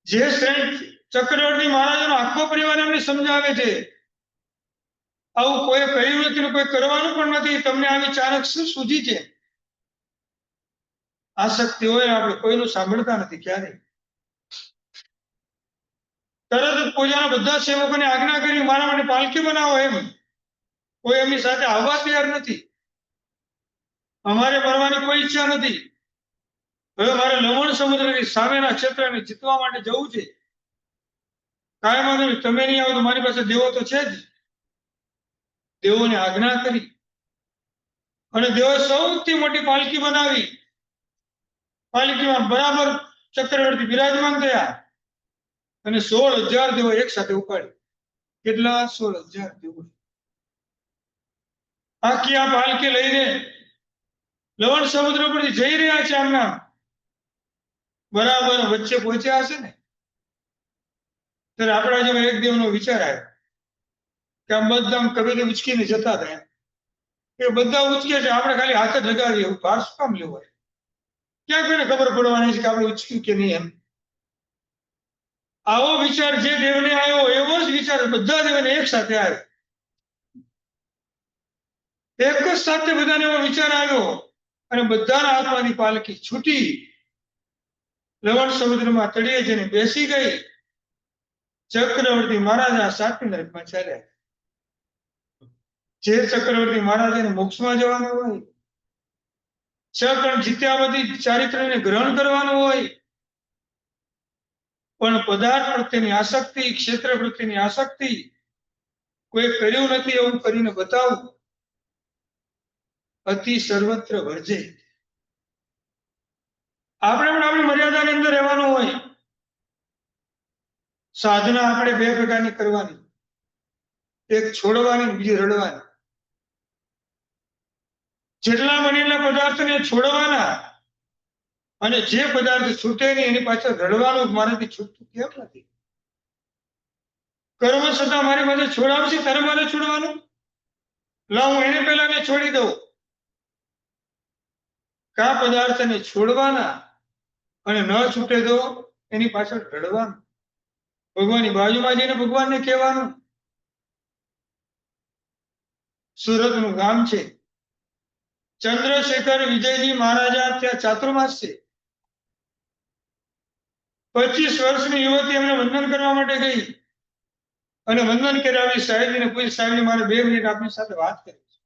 જે શ્રેષ્ઠ ચક્રવર્તી મહારાજનો આખો પરિવાર એમને સમજાવે છે, આવું કોઈ કર્યું નથી ને કોઈ કરવાનું પણ નથી, તમને આવી ચાણક શું સૂઝી છે? આસક્તિ હોય આપણે કોઈનું સાંભળતા નથી ક્યારેય. તરત જ પૂજાના બધા સેવકોને આજ્ઞા કરી મારા માટે પાલખી બનાવો એમ. કોઈ એમની સાથે આવવા તૈયાર નથી. અમારે મરવાની કોઈ ઈચ્છા નથી. હવે મારે લવણ સમુદ્રની સામેના ક્ષેત્રને જીતવા માટે જવું છે. કાંઈ વાંધો નહીં, તમે નહીં આવો તો મારી પાસે દેવો તો છે જ. દેવોને આજ્ઞા કરી અને દેવોએ સૌથી મોટી પાલખી બનાવી. પાલખીમાં બરાબર ચક્રવર્તી બિરાજમાન થયા, અને 16,000 દેવો એક સાથે ઉપાડી. કેટલા? 16,000 દેવો. આખી આ પાલખી લઈને લવણ સમુદ્ર પરથી જઈ રહ્યા છે. આમના બરાબર વચ્ચે પહોંચ્યા હશે ને, ત્યારે આપણા જેવા એક દેવનો વિચાર આવ્યો કે આમ બધા કબીલે ઉચકીને જતા હતા. એ બધા ઉચકે છે, આપણે ખાલી હાથ જ લગાવીએ, એવું ભાર શું કામ લેવું હોય? ક્યાં કોઈને ખબર પડવાની છે કે આપણે ઉચક્યું કે નહીં એમ? આવો વિચાર જે દેવને આવ્યો એવો જ વિચાર બધા દેવને એક સાથે આવ્યો. એક જ સાથે બધાને એવો વિચાર આવ્યો અને બધાના હાથમાંથી પાલકી છૂટી લવણ સમુદ્રમાં તળિયે જઈને બેસી ગઈ. ચક્રવર્તી મહારાજા સાતમી નરકમાં ચાલ્યા. જે ચક્રવર્તી મહારાજાને મોક્ષમાં જવાનું હોય, 6 કણ જીત્યા બધી ચારિત્રને ગ્રહણ કરવાનું હોય, પણ પદાર્થ પ્રત્યેની આસક્તિ, ક્ષેત્ર પ્રત્યેની આસક્તિ કોઈ કર્યું નથી એવું કરીને બતાવું, અતિ સર્વત્ર વર્જે. આપણે પણ આપણી મર્યાદાની અંદર રહેવાનું હોય. સાધના આપણે 2 પ્રકારની કરવાની, એક છોડવાની, બીજી રડવાની. જેટલા બને એટલા પદાર્થને છોડવાના અને જે પદાર્થ છૂટે નહીં એની પાછળ રડવાનું. મારાથી છૂટતું કેમ નથી? કર્મ છતાં મારી પાસે છોડાવશે ત્યારે મારે છોડવાનું. લાવ હું એને પહેલા ને છોડી દઉં. કા પદાર્થને છોડવાના અને ન છૂટે તો એની પાછળ રડવાનું. ભગવાનની બાજુમાં જઈને ભગવાનને કહેવાનું. સુરતનું ગામ છે, ચંદ્રશેખર વિજયજી મહારાજા ત્યાં ચાતુર્માસ છે. 25 વર્ષની યુવતી એમને વંદન કરવા માટે ગઈ અને વંદન કરાવી. સાહેબજીને પૂછ્યું, સાહેબજી મારે 2 મિનિટ આપની સાથે વાત કરવી છે.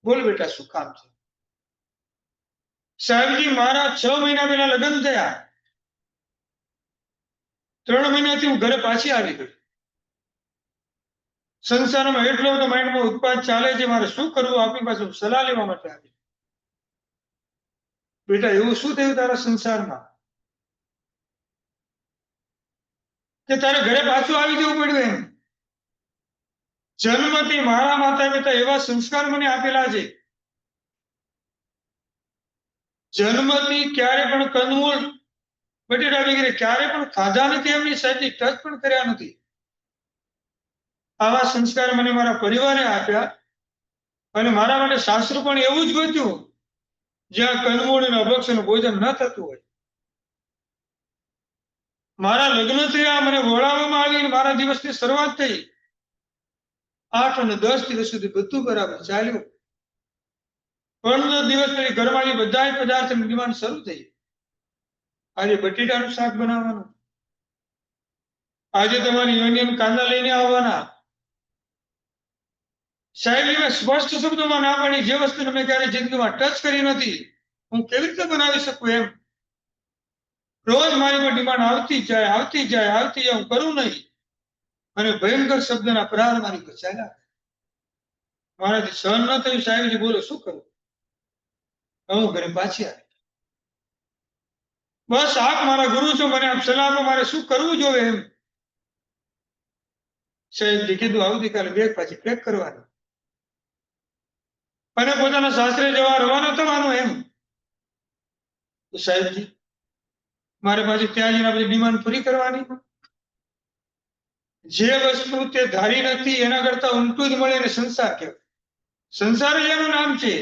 બોલ બેટા, શું કામ છે? સાહેબજી મારા 6 મહિના પહેલા લગ્ન થયા, 3 મહિનાથી હું ઘરે પાછી આવી ગઈ. સંસારમાં એટલો બધો માઇન્ડમાં ઉત્પાદ ચાલે છે, મારે શું કરવું? આપની પાસે સલાહ લેવા માટે આવી. બેટા એવું શું થયું તારા સંસારમાં કે તારે ઘરે પાછું આવી જવું પડ્યું? એમ જન્મથી મારા માતા પિતા એવા સંસ્કાર મને આપેલા છે, જન્મથી ક્યારે પણ કંદમૂળ બટેટા વગેરે ક્યારે પણ ખાધા નથી, એમની સાથે ટચ પણ કર્યા નથી. આવા સંસ્કાર મને મારા પરિવારે આપ્યા અને મારા માટે શાસ્ત્ર પણ એવું જ ગોત્યું જ્યાં કંદમૂળ અને અભક્ષનું ભોજન ન થતું હોય. મારા લગ્ન થયા, મને વળાવવામાં આવી, મારા દિવસની શરૂઆત થઈ. 8 અને 10 દિવસ સુધી બધું બરાબર ચાલ્યું. 15 દિવસ પછી ઘરમાંથી બધા પદાર્થની ડિમાન્ડ શરૂ થઈ. આજે બટેટાનું શાક બનાવવાનું, આજે તમારી યુનિયન કાંદા લઈને આવવાના. સાહેબ મેં સ્પષ્ટ શબ્દોમાં ના પાડી, જે વસ્તુને મેં ક્યારે જિંદગીમાં ટચ કરી નથી હું કેવી રીતે બનાવી શકું? એમ રોજ મારી પર ડિમાન્ડ આવતી જાય, આવતી જાય, આવતી જાય. હું કરું નહીં અને ભયંકર શબ્દના પ્રહાર મારી પર ચાલ્યા. મારાથી સહન ન થયું. સાહેબજી બોલો શું કરું? હું ઘરે પાછી આવી. બસ આપ મારા ગુરુ છો, મને આપ સલાહ આપો, મારે શું કરવું જોઈએ? એમ સાહેબજી કીધું, આવતીકાલે બેગ પાછી પેક કરવાની અને પોતાના સાસરે જવા રવાના થવાનું. એમ તો સાહેબજી મારે પાછી ત્યાં જઈને બધી ડિમાન્ડ પૂરી કરવાની. જે વસ્તુ તે ધારી નથી એના કરતા ઊંટું જ મળે એને સંસાર કહેવાય. સંસાર જ એનું નામ છે.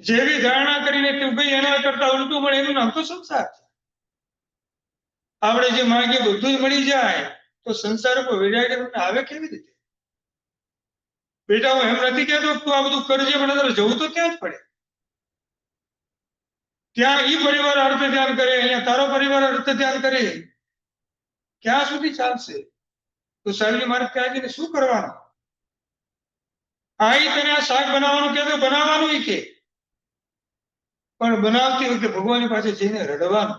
જેવી ધારણા કરીને તું ગઈ એના કરતા ઉલટું મળે એનું નામ તો સંસાર છે. આપણે જે માંગીએ બધું જ મળી જાય તો સંસાર ઉપર વૈરાગ્ય આવે કેવી રીતે? બેટા હું એમ નથી કહેતો તું આ બધું કરજે, પણ તારે જવું તો ત્યાં જ પડે. ત્યાં ઈ પરિવાર અર્થ ધ્યાન કરે, અહીંયા તારો પરિવાર અર્થ ધ્યાન કરે, ક્યાં સુધી ચાલશે? તો સાહેબજી મારે ત્યાં જઈને શું કરવાનું? આઈ તને આ શાક બનાવવાનું કે તો બનાવવાનું કે, પણ બનાવતી વખતે ભગવાનની પાસે જઈને રડવાનું.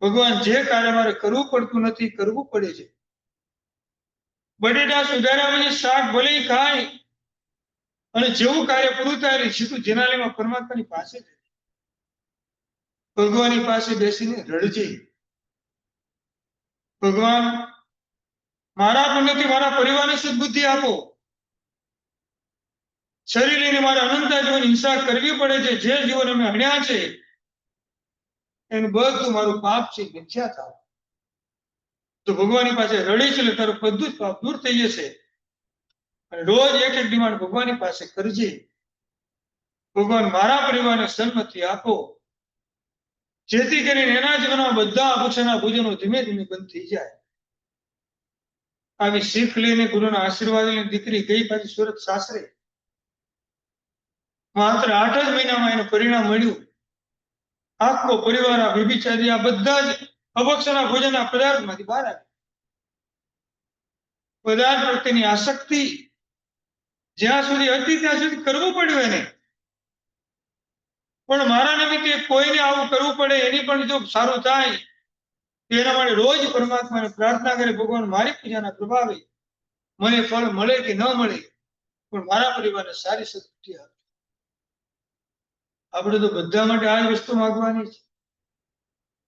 ભગવાન જે કાર્ય મારે કરવું પડતું નથી કરવું પડે છે. બટેટા સુધાર્યા પછી શાક ભલે ખાય અને જેવું કાર્ય પૂરું થાય સીધું જેનાલીમાં પરમાત્માની પાસે જ ભગવાનની પાસે બેસીને રડજે. ભગવાન મારા પુણ્યથી મારા પરિવારને સદબુદ્ધિ આપો. શરીર લઈને મારે અનંતા જીવન હિંસા કરવી પડે છે. જે જીવન અમે હણ્યા છે એનું બધું મારું પાપ છે, મિથ્યા થાવ. તો ભગવાનની પાસે રડી છે એટલે તારું બધું જ પાપ દૂર થઈ જશે. અને રોજ એક એક ડિમાન્ડ ભગવાનની પાસે કરજે. ભગવાન મારા પરિવારને સન્મતિ આપો. જેથી કરીને એના જીવનમાં બધા અપક્ષના ભોજનો ધીમે ધીમે બંધ થઈ જાય. આવી શીખ લઈને ગુરુના આશીર્વાદ લઈને દીકરી ગઈ પાછી સુરત સાસરે. માત્ર 8 જ મહિનામાં એનું પરિણામ મળ્યું. આખો પરિવાર આ વ્યભિચારી આ બધા જ અપક્ષના ભોજનના પદાર્થમાંથી બહાર આવ્યા. પદાર્થ પ્રત્યેની આસક્તિ જ્યાં સુધી હતી ત્યાં સુધી કરવું પડ્યું એને. પણ મારા નિમિત્તે કોઈને આવું કરવું પડે એની પણ જો સારું થાય એના માટે રોજ પરમાત્માને પ્રાર્થના કરે, ભગવાન મારી પૂજાના પ્રભાવે મને ફળ મળે કે ન મળે પણ મારા પરિવારને સારી સદબુદ્ધિ આપે. આપણે તો બધા માટે આ જ વસ્તુ માંગવાની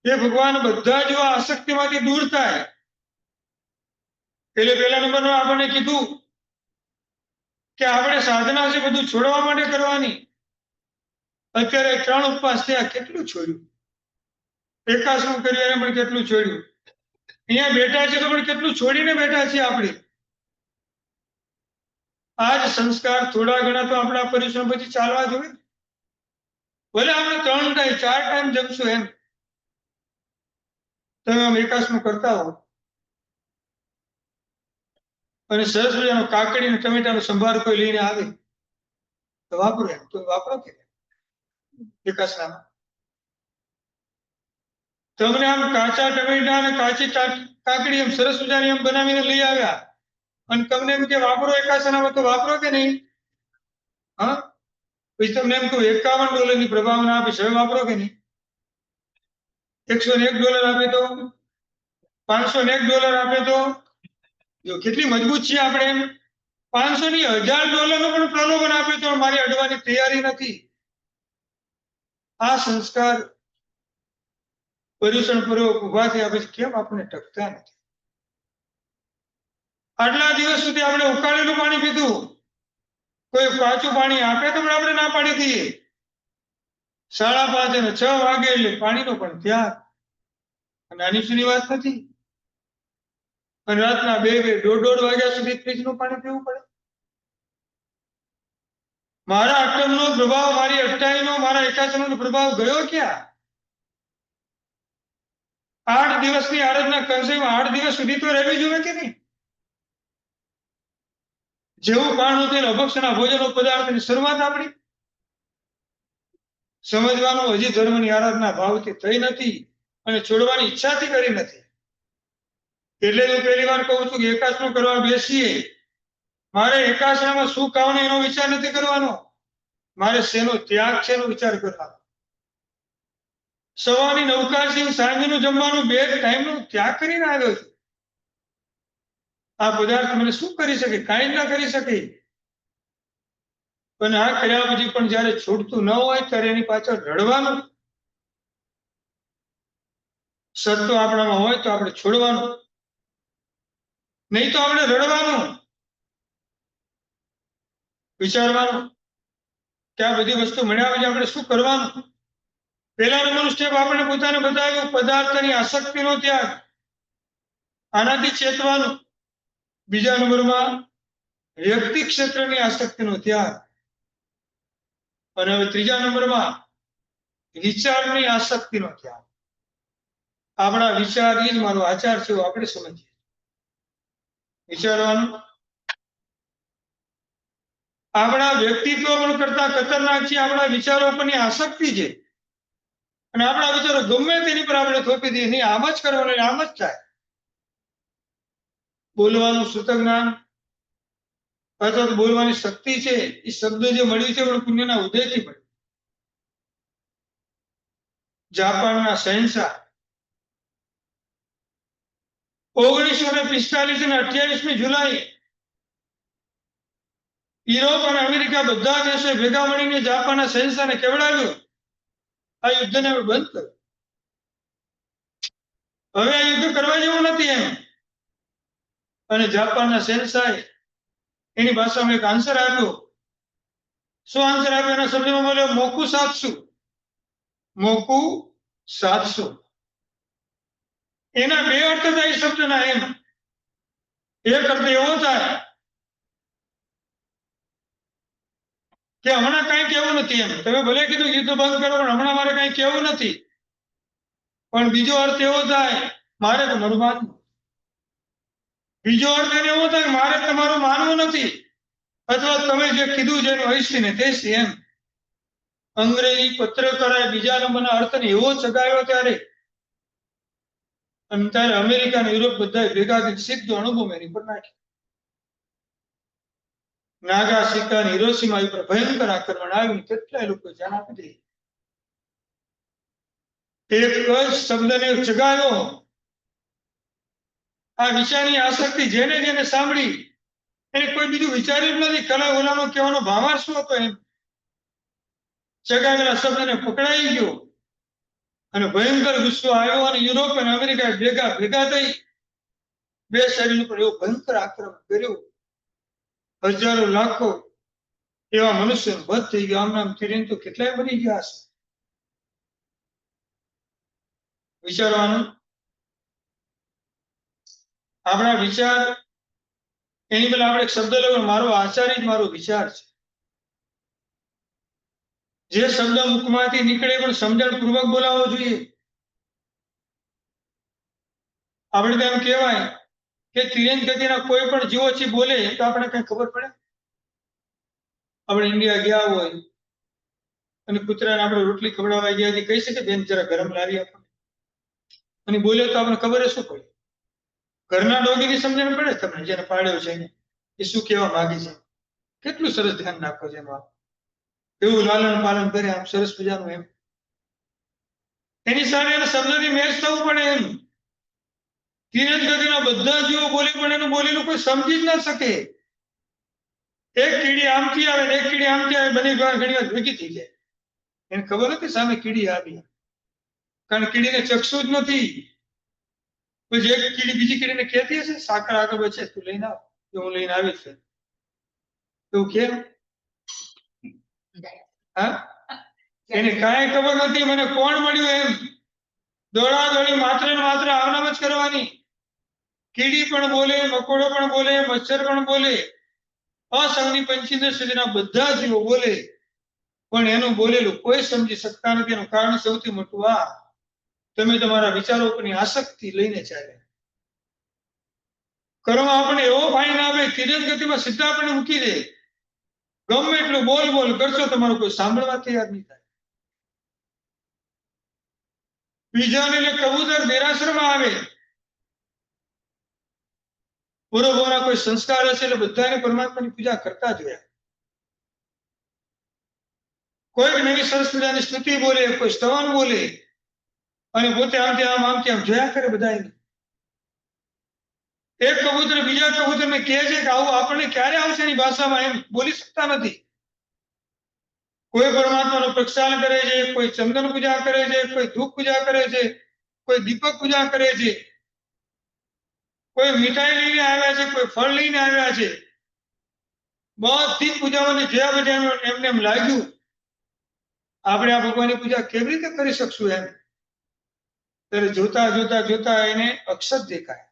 છે એ ભગવાન બધા જો આ આસક્તિમાંથી દૂર થાય. એટલે પહેલા નંબરમાં આપણને કીધું કે આપણે સાધના છે બધું છોડવા માટે કરવાની. અત્યારે 3 ઉપવાસ થયા, કેટલું છોડ્યું? એકાસનું કર્યું એને પણ કેટલું છોડ્યું? અહીંયા બેઠા છે તો પણ કેટલું છોડીને બેઠા છીએ આપણે. આ જ સંસ્કાર થોડા ઘણા તો આપણા પરિશ્રમ પછી ચાલવા જોઈએ. ભલે આપણે 3 ટાઈમ 4 ટાઈમ જમશું એમ તમે આમ એકાસનું કરતા હો અને સરસ મજાનો કાકડી અને ટમેટાનો સંભાર કોઈ લઈને આવે તો વાપરો એમ તો વાપરો કે એકાસનામાં. તમને આમ કાચા ટમેટા અને કાચી કાકડી એમ સરસ મજાની એમ બનાવીને લઈ આવ્યા અને તમને એમ કે વાપરો એકાસનામાં તો વાપરો કે નહીં? હા, પછી તમને એમ કહું $51 પ્રભાવના આપીશ, હવે વાપરો કે નહીં? $101 આપે તો, $501 આપે તો, જો કેટલી મજબૂત છે આપણે એમ. 500 ની $1000 નો પણ પ્રલોભન આપે તો મારી અડવાની તૈયારી નથી. આ સંસ્કાર પર્યુષણ પૂર્વક ઉભા થયા પછી કેમ આપણે ટકતા નથી? આટલા દિવસ સુધી આપણે ઉકાળેલું પાણી પીધું, કોઈ કાચું પાણી આપે તો પણ આપણે ના પાડી દઈએ. 5:30 અને 6 વાગે એટલે પાણીનો પણ ત્યાગ. નાની સુની વાત નથી. અને રાતના 2-2, 1:30 વાગ્યા સુધી ફ્રીજનું પાણી પીવું પડે. મારા અક્રમનો પ્રભાવ, મારી અઠ્ઠાઈનો, મારા એકાસનનો પ્રભાવ ગયો ક્યાં? 8 દિવસની આરાધના કંસેમાં 8 દિવસ સુધી તો રહેવી જોઈએ કે નહીં? જેવું કારણ હતું અભક્ષના ભોજનો પદાર્થની શરૂઆત આપણી. સમજવાનું હજી ધર્મની આરાધના ભાવથી થઈ નથી અને છોડવાની ઈચ્છાથી કરી નથી. એટલે હું પહેલી વાર કહું છું કે એકાસનું કરવા બેસીએ મારે એકાસનામાં શું ખાવાનું એનો વિચાર નથી કરવાનો, મારે શેનો ત્યાગ છે એનો વિચાર કરવાનો. સવારની નવકારથી સાંજનું જમવાનું 2 ટાઈમનો ત્યાગ કરીને આવ્યો છું. આ પદાર્થ મને શું કરી શકે? કાંઈ ના કરી શકે. અને આ કર્યા પછી પણ જયારે છૂટતું ન હોય ત્યારે એની પાછળ રડવાનું. સત્વ આપણામાં હોય તો આપણે છોડવાનું, નહીં તો આપણે રડવાનું. વિચારવાનું કે આ બધી વસ્તુ મળ્યા પછી આપણે શું કરવાનું. પહેલા નંબરનું સ્ટેપ આપણે પોતાને બતાવ્યું પદાર્થની આસક્તિનો ત્યાગ, આનાથી ચેતવાનું. બીજા નંબરમાં વ્યક્તિ ક્ષેત્રની આસક્તિનો ત્યાગ અને હવે ત્રીજા નંબરમાં વિચારની આસક્તિનો ત્યાગ. આપણા વિચાર એ જ મારો આચાર છે એવું આપણે સમજીએ. વિચારવાનું. આપણા વ્યક્તિત્વ પણ કરતા ખતરનાક છે આપણા વિચારો પરની આસક્તિ છે. અને આપણા વિચારો ગમે તેની પર આપણે થોપી દઈએ, નહીં આમ જ કરવાનું, આમ જ થાય. બોલવાનું શ્રુત જ્ઞાન અથવા બોલવાની શક્તિ છે એ શબ્દ જે મળ્યું છે પણ પુણ્યના ઉદયથી મળ્યું. જાપાનના શહેનશાહ 1945 અને 28મી જુલાઈ યુરોપ અને અમેરિકા બધા દેશોએ ભેગા મળીને જાપાનના શહેનશાહને કેવડાવ્યું આ યુદ્ધને હવે બંધ કરો. હવે આ યુદ્ધ કરવા જેવું નથી એમ. અને જાપાનના શહેનશાહે એની ભાષામાં એક આન્સર આપ્યો. શું આન્સર આપ્યો? એના શબ્દમાં બોલ્યો મોકુ સાતસુ. મોકુ સાતસુ. એના 2 અર્થ થાય શબ્દના એમ. એક અર્થ એવો થાય કે હમણાં કઈ કેવું નથી એમ. તમે ભલે કીધું યુદ્ધ બંધ કરો પણ હમણાં મારે કઈ કેવું નથી. પણ બીજો અર્થ એવો થાય મારે તમારું માનવું, બીજો અર્થ એને એવો થાય મારે તમારું માનવું નથી, અથવા તમે જે કીધું છે એનું હૈસી ને તેસી એમ. અંગ્રેજી પત્રકારે બીજા નંબરના અર્થને એવો ચગાવ્યો ત્યારે, અને ત્યારે અમેરિકા અને યુરોપ બધા ભેગા થઈને સીધો અણુબોમ્બ એની પર નાખ્યો. નાગાસાકી અને હિરોશીમા ઉપર ભયંકર આક્રમણ આવ્યું, કેટલાય લોકો જાન આપી દે. એક જ શબ્દને ચગાવ્યો. આ વિચારની આસક્તિ જેને જેને સાંભળી એને કોઈ બીજું વિચાર્યું જ નથી, કલા ઓલાનો કહેવાનો ભાવાર્થ શું હતો એમ. ચગાવેલા શબ્દને પકડાઈ ગયો અને ભયંકર ગુસ્સો આવ્યો અને યુરોપ અને અમેરિકા ભેગા થઈ બે શરીર ઉપર એવો ભયંકર આક્રમણ કર્યું. હજારો લાખો એવા મનુષ્યનો વધ થઈ ગયો. આમ નામ કરીને તો કેટલાય બની ગયા હશે. વિચારવાનું, આપણા વિચાર એની પહેલા આપણે શબ્દ લખો, મારો આચાર જ મારો વિચાર છે. જે શબ્દ મુખમાંથી નીકળે પણ સમજણપૂર્વક બોલાવવો જોઈએ. આપણે તો એમ કહેવાય કે તિરંજ ગતિના કોઈ પણ જીવોથી બોલે તો આપણે કઈ ખબર પડે. આપણે ઇન્ડિયા ગયા હોય અને કૂતરાને આપણે રોટલી ખવડાવવા ગયા કહી શકે બેન જરા ગરમ લાવી આપો, અને બોલે તો આપણે ખબર શું પડે. ઘરના ડોગીની સમજણ પડે તમને, જેને પાડ્યો છે એ શું કહેવા માંગે છે. કેટલું સરસ ધ્યાન રાખો છે એમાં, એવું લાલન પાલન કરે આમ સરસ મજાનું એમ. એની સામે એના શબ્દની મેચ થવું પડે એમ. તિરંજ ગતિના બધા જીવો બોલે પણ એનું બોલેલું કોઈ સમજી જ ના શકે. એક કીડી આમથી આવે ને એક કીડી આમથી આવે, બની ઘણી વાર ભેગી થઈ જાય. એને ખબર હતી સામે કીડી આવી, કારણ કીડીને ચક્ષુ જ નથી. પછી એક કીડી બીજી કીડીને કહેતી હશે સાકર આગળ વચ્ચે તું લઈને આવ, હું લઈને આવી છે એવું કેમ? હા, એને કાંઈ ખબર નથી મને કોણ મળ્યું એમ. દોડાદોડી માત્ર ને માત્ર આવનામ જ કરવાની. કીડી પણ બોલે, મકોડો પણ બોલે, મચ્છર પણ બોલે, અસંગની પંચીને સુધીના બધા જીવો બોલે, પણ એનું બોલેલું કોઈ સમજી શકતા નથી. એનું કારણ સૌથી મોટું આ, તમે તમારા વિચારો પરની આસક્તિ લઈને ચાલ્યા. કર્મ આપણે એવો ફાઈન આવે, તિરંજ ગતિમાં સીધા આપણે મૂકી દે. ગમે એટલું બોલ બોલ કરશો તમારું કોઈ સાંભળવા તૈયાર નહીં થાય. બીજાને કબૂતર દેરાસરમાં આવે, પૂર્વના કોઈ સંસ્કાર હશે એટલે બધાને પરમાત્માની પૂજા કરતા જોયા. કોઈ નવી સરસ મજાની સ્તુતિ બોલે, કોઈ સ્તવન બોલે, અને પોતે આમથી આમ જોયા કરે બધા. એક કબૂતર બીજા કબૂતરને કહે છે કે આવું આપણને ક્યારે આવશે એની ભાષામાં, એમ બોલી શકતા નથી. કોઈ પરમાત્માનો પ્રક્ષાલન કરે છે, કોઈ ચંદન પૂજા કરે છે, કોઈ ધૂપ પૂજા કરે છે, કોઈ દીપક પૂજા કરે છે, કોઈ મીઠાઈ લઈને આવ્યા છે, કોઈ ફળ લઈને આવ્યા છે. બધી પૂજાઓને જ્યાં બધા એમને એમ લાગ્યું આપણે આ ભગવાનની પૂજા કેવી રીતે કરી શકશું એમ. ત્યારે જોતા જોતા જોતા એને અક્ષત દેખાય.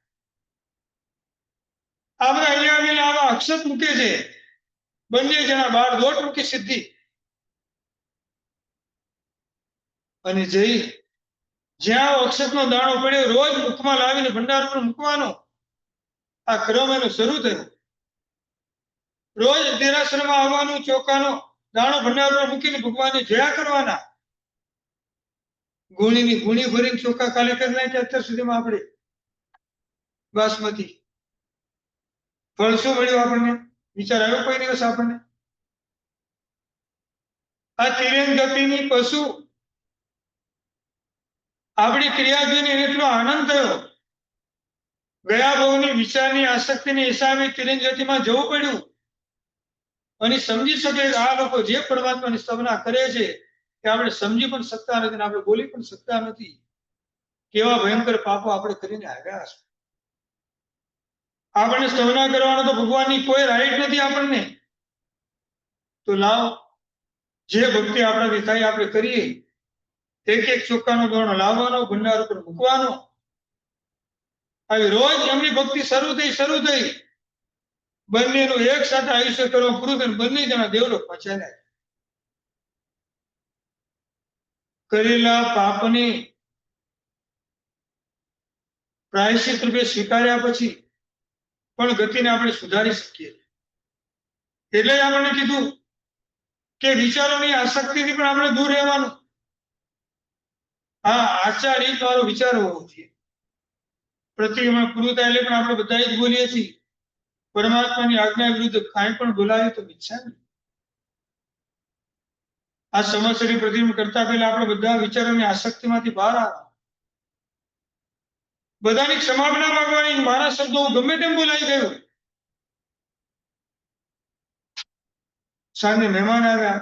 આપણે અહીંયા આવીને આવા અક્ષત મૂકે છે. બંને જણા બાર દોટ મૂકી સીધી અને જઈ જ્યાં અક્ષતનો દાણો પડ્યો રોજ મુખમાં લાવીને ભંડાર પર મૂકવાનો. આ ક્રમ એનો શરૂ થયો. રોજ દેરાસરમાં આવવાનું, ચોખાનો દાણો ભંડાર પર મૂકીને ભગવાનને જોયા કરવાના. ગુણીની ગુણી ભરીને ચોખા ખાલી કરી નાખ્યા અત્યાર સુધીમાં આપણે. બાસમતી ફળ શું મળ્યું આપણને? વિચાર આવ્યો કોઈ દિવસ આપણને? આ તિરંજ ગતિની પશુ આપણી ક્રિયા જોઈને એટલો આનંદ થયો. ગયા ભાવની વિચારની આસક્તિની હિસાબે તિરંજ ગતિમાં જવું પડ્યું. અને સમજી શકે આ લોકો જે પરમાત્માની સ્તવના કરે છે કે આપણે સમજી પણ શકતા નથી, આપણે બોલી પણ શકતા નથી. કેવા ભયંકર પાપો આપણે કરીને આવ્યા છે. આપણને સ્તવના કરવાનો તો ભગવાનની કોઈ રાઈટ નથી આપણને. તો લાવ જે ભક્તિ આપણાથી થાય આપણે કરીએ. એક એક ચોખાનો દાણો લાવવાનો, ભંડાર ઉપર મૂકવાનો. આવી રોજ એમની ભક્તિ શરૂ થઈ. બંનેનું એક સાથે આયુષ્ય કરવા પૂરું થયું. બંને જણા દેવલોકમાં ચાલ્યા. કરેલા પાપની પ્રાયશ્ચિત રૂપે સ્વીકાર્યા પછી પણ ગતિને આપણે સુધારી શકીએ. એટલે જ આપણને કીધું કે વિચારોની આસક્તિથી પણ આપણે દૂર રહેવાનું. હા, આચાર રીત વાળો વિચાર હોવો જોઈએ. પ્રતિક્રમણ પૂરું થાય એટલે પણ આપણે બધા જ બોલીએ છીએ, પરમાત્માની આજ્ઞા વિરુદ્ધ કાંઈ પણ બોલાવે તો મિથ્યા નહીં. આ સમસ્યાની પ્રતિક્રમણ કરતા પહેલા આપણે બધા વિચારોની આસક્તિમાંથી બહાર આવવા, બધાની ક્ષમાપણા માંગવાની. મારા શબ્દો ગમે તેમ બોલાઈ ગયો. સાંજે મહેમાન આવ્યા,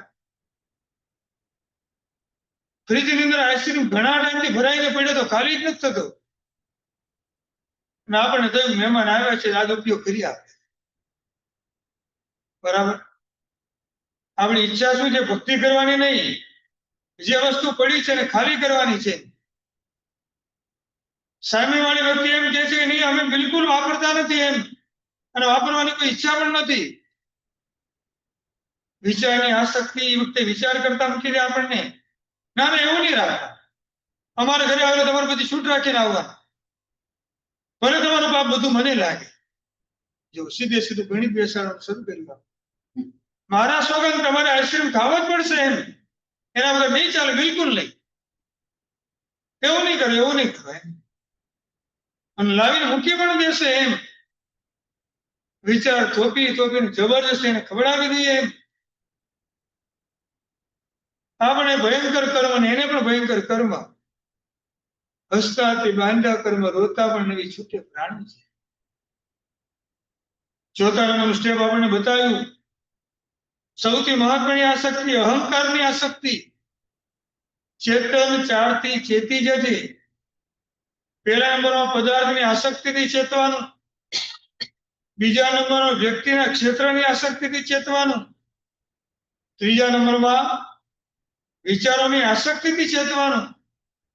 ફ્રીજની અંદર આઈસ્ક્રીમ ઘણા ટાઈમથી ભરાઈને પડ્યો તો ખાલી જ નથી થતો. અને આપણને થયું મહેમાન આવ્યા છે, આજ ઉપયોગ કરી આપે. બરાબર. આપણી ઈચ્છા શું છે? ભક્તિ કરવાની નહીં, જે વસ્તુ પડી છે એને ખાલી કરવાની છે. સામેવાળી વ્યક્તિ એમ કહે છે કે નહીં, અમે બિલકુલ વાપરતા નથી એમ, અને વાપરવાની કોઈ ઈચ્છા પણ નથી. વિચારની આસક્તિ એ વખતે વિચાર કરતા મૂકી દે આપણને. ના ના, એવું નહીં રાખતા. અમારા ઘરે આવે તમારે બધી છૂટ રાખીને આવવાનું, ભલે તમારું પાપ બધું મને લાગે. જો સીધે સીધું ગણિત બેસાડવાનું શરૂ કર્યું. મારા સોગંદ તમારે આઈસ્ક્રીમ ખાવા જ પડશે એમ, એના વગર નહીં ચાલે, બિલકુલ નહીં. એવું નહીં કરે, એવું નહીં કરે. અને લાવીને મૂકી પણ દેશે એમ. વિચાર થોપીને જબરજસ્તી એને ખવડાવી દઈએ એમ. આપણે ભયંકર કર્મ ને એને પણ ભયંકર કર્મ. હસતા તે બાંધા કર્મ, રોતા પણ નવી છૂટે પ્રાણી છે. ચોથા નંબરનું સ્ટેપ આપણને બતાવ્યું. સૌથી મહત્વની આસક્તિ અહંકારની આસક્તિ. ચેતન 4 થી ચેતી જજે. પહેલા નંબરમાં પદાર્થની આસક્તિથી ચેતવાનું. બીજા નંબરમાં વ્યક્તિના ક્ષેત્રની આસક્તિથી ચેતવાનું. ત્રીજા નંબરમાં વિચારોની આસક્તિથી ચેતવાનું.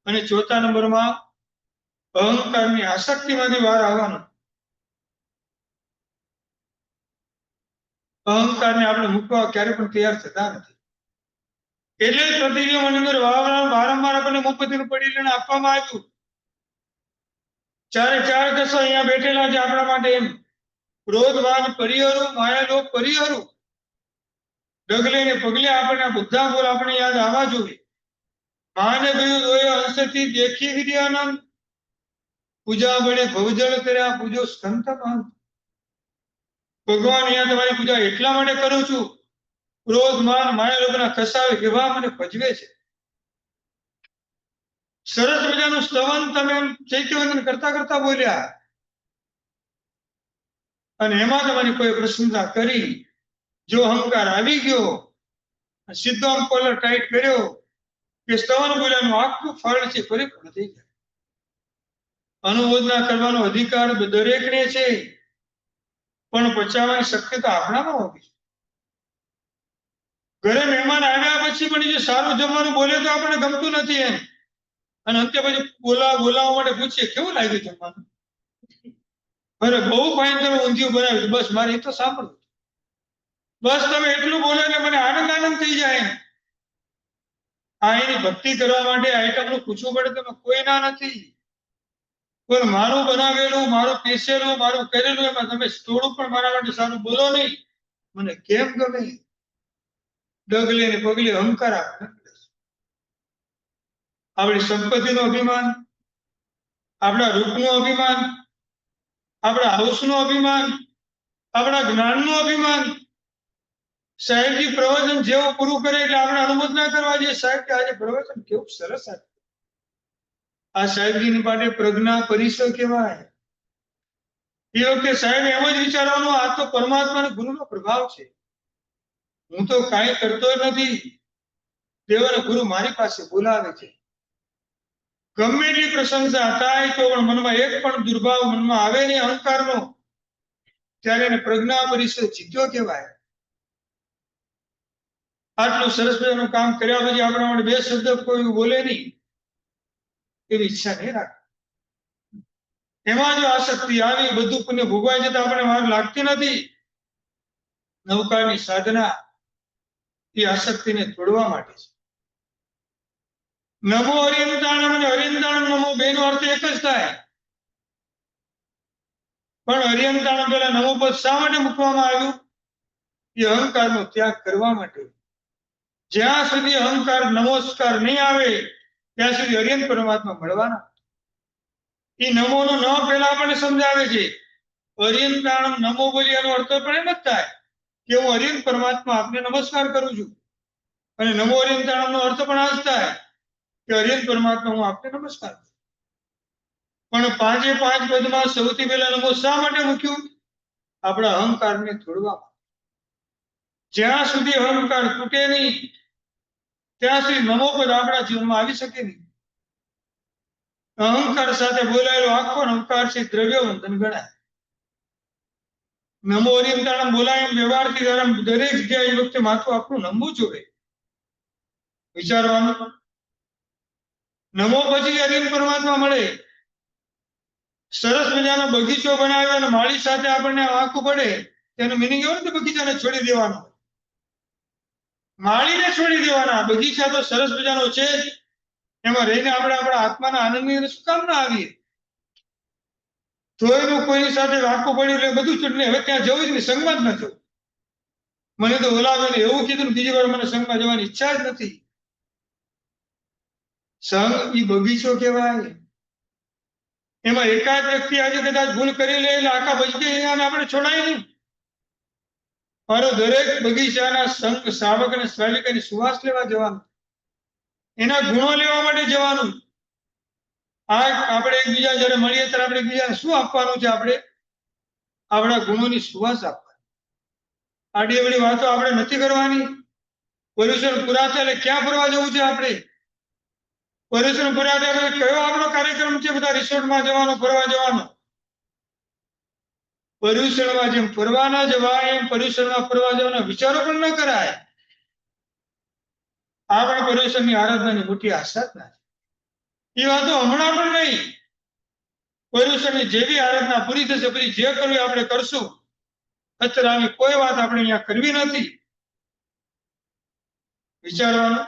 અને ચોથા નંબરમાં અહંકારની આસક્તિમાંથી બહાર આવવાનું. અહંકારને આપણે મૂકવા ક્યારે પણ તૈયાર થતા નથી. એટલે જ પ્રતિક્રમણની અંદર વારંવાર આપણને મુફતનું પરિણામ આપવામાં આવ્યું. 4 દશો અહીંયા બેઠેલા છે આપણા માટે એમ. ક્રોધવાન પરિહરો, માયાલોભ પરિહરો. ડગલે ને પગલે આપણને બધા બોલ આપણે યાદ આવવા જોઈએ. માને ગયું દોય અંશથી દેખી વિધિ આનંદ. પૂજા બળે ભવજળ કર્યા, પૂજો સ્કંદ મહંત. ભગવાન, અહીંયા તમારી પૂજા એટલા માટે કરું છું, ક્રોધ માન માયાલોભના કસાવે એવા મને ભજવે છે. સરસ મજાનું સ્તવન તમે ચૈત્યવંદન કરતા કરતા બોલ્યા, અને એમાં તમારી કોઈ પ્રશંસા કરી. જો અહંકાર આવી ગયો, સીધો આમ કોલર ટાઈટ કર્યો કે સ્તવન બોલ્યાનું આખું ફળ છે પરિપૂર્ણ થઈ જાય. અનુમોદના કરવાનો અધિકાર દરેકને છે, પણ પચાવવાની શક્યતા આપણામાં હોવી છે. ઘરે મહેમાન આવ્યા પછી પણ જે સારું જમવાનું બોલે તો આપણને ગમતું નથી એમ, અને અંતે પછી બોલાવવા માટે પૂછીએ કેવું લાગ્યું જમવાનું. અરે બહુ ફાઇન, તમે ઊંધિયું બનાવ્યું. બસ મારે એ તો સાંભળવું. બસ તમે એટલું બોલો એટલે મને આનંદ થઈ જાય. આ એની ભક્તિ કરવા માટે આઈટમનું પૂછવું પડે તમે કોઈ ના નથી. પણ મારું બનાવેલું, મારું પીસેલું, મારું કરેલું, એમાં તમે થોડું પણ મારા માટે સારું બોલો નહીં, મને કેમ ગમે. ડગલે ને પગલે અહંકાર આપણી સંપત્તિનું અભિમાન, આપણા રૂપનું અભિમાન, આપણા હાઉસનું અભિમાન, આપણા જ્ઞાનનું અભિમાન. સાહેબજી પ્રવચન જેવું પૂરું કરે એટલે આપણે અનુમોદના કરવા જોઈએ. સાહેબ કે આજે પ્રવચન કેવું સરસ આપ્યું. આ સાહેબજીની પાસે પ્રજ્ઞા પરિસર કહેવાય. એ વખતે સાહેબ એમ જ વિચારવાનું, આ તો પરમાત્માના ગુરુનો પ્રભાવ છે. હું તો કાંઈ કરતો નથી, દેવનો ગુરુ મારી પાસે બોલાવે છે. ગમે એટલી પ્રશંસા થાય તો પણ મનમાં એક પણ દુર્ભાવ મનમાં આવે નહીં અહંકારનો, ત્યારે એને પ્રજ્ઞા પરિસર જીત્યો કહેવાય. આટલું સરસ મજાનું કામ કર્યા પછી આપણા માટે 2 શબ્દ કોઈ બોલે નહીં એવી ઈચ્છા નહીં રાખે. એમાં જો આસક્તિ આવી, બધું પુણ્ય ભોગવાઈ જતા આપણે વાર લાગતી નથી. નૌકાની સાધના એ આસક્તિને તોડવા માટે છે. નમો હરિંદાણમ અને હરિંદાણમ નમો બેનો અર્થ એક જ થાય. પણ અરિયંતાણમ પેલા નમો પદ શા માટે મૂકવામાં આવ્યું? એ અહંકારનો ત્યાગ કરવા માટે. જ્યાં સુધી અહંકાર નમસ્કાર નહીં આવે ત્યાં સુધી અરિયંત પરમાત્મા મળવાના. એ નમોનો ન પહેલા આપણને સમજાવે છે. અરિયંતાણમ નમો બોલી એનો અર્થ પણ એમ જ થાય કે હું અરિયંત પરમાત્મા આપને નમસ્કાર કરું છું. અને નમો અરિયંતાણમ નો અર્થ પણ આ જ થાય કે અરિયંત પરમાત્મા હું આપને નમસ્કાર કરું. પણ પાંચે પાંચ પદમાં સૌથી પહેલા નમો શા માટે મૂક્યું? આપણા અહંકારને તોડવા. જ્યાં સુધી અહંકાર તૂટે નહીં ત્યાં સુધી નમો પદ આપણા જીવનમાં આવી શકે નહીં. અહંકાર સાથે બોલાયેલો આખો અહંકાર છે દ્રવ્યવંદન ગણાય. નમો અરિયંતાણમ બોલાય એમ વ્યવહારથી દરેક જગ્યાએ એ વખતે માથું આપણું નમવું જોઈએ. વિચારવાનું. નમો પછી અરિયંત પરમાત્મા મળે. સરસ મજાનો બગીચો બનાવ્યો અને માળી સાથે આપણને આંખું પડે તેનો મિનિંગ એવો નથી બગીચાને છોડી દેવાનો. માળીને છોડી દેવાના. બગીચા તો સરસ મજાનો છે જ, એમાં રહીને આપણે આપણા આત્માના આનંદની અંદર શું કામ ના આવીએ? જોયેલું કોઈની સાથે આંખું પડ્યું એટલે બધું ચૂંટણી હવે ત્યાં જવું જ નહીં, સંગમાં જ ન જવું. મને તો ઓલાબેને એવું કીધું બીજી વાર મને સંગમાં જવાની ઈચ્છા જ નથી. સંગ એ બગીચો કહેવાય. એમાં એકાદ વ્યક્તિ આજે કદાચ ભૂલ કરી લે એટલે આખા બગીચાને આપણે છોડાય નહીં. મારો દરેક બગીચાના સંગ શાવક અને શ્રાવિકાની સુવાસ લેવા જવાનું, એના ગુણો લેવા માટે જવાનું. આપણે એકબીજા જયારે મળીએ ત્યારે આપણે એકબીજાને શું આપવાનું છે? આપણે આપણા ગુણોની સુવાસ આપવાની. આડી અવળી વાતો આપણે નથી કરવાની. પર્યુષણ પૂરા થાય એટલે ક્યાં ફરવા જવું છે? આપણે પર્યુષણ પૂરા થાય કયો આપણો કાર્યક્રમ છે? બધા રિસોર્ટમાં જવાનો, ફરવા જવાનો. પર્યુષણમાં જેમ ફરવા ના જવાય એમ પર્યુષણમાં ફરવા જવાના વિચારો પણ ન કરાય. આપણે પર્યુષણની આરાધનાની મોટી આશા જ ના. એ વાતો હમણાં પણ નહીં. પર્યુષણની જેવી આરાધના પૂરી થશે પછી જે કરવું આપણે કરશું. અત્યારે કોઈ વાત આપણે અહીંયા કરવી નથી. વિચારવાનું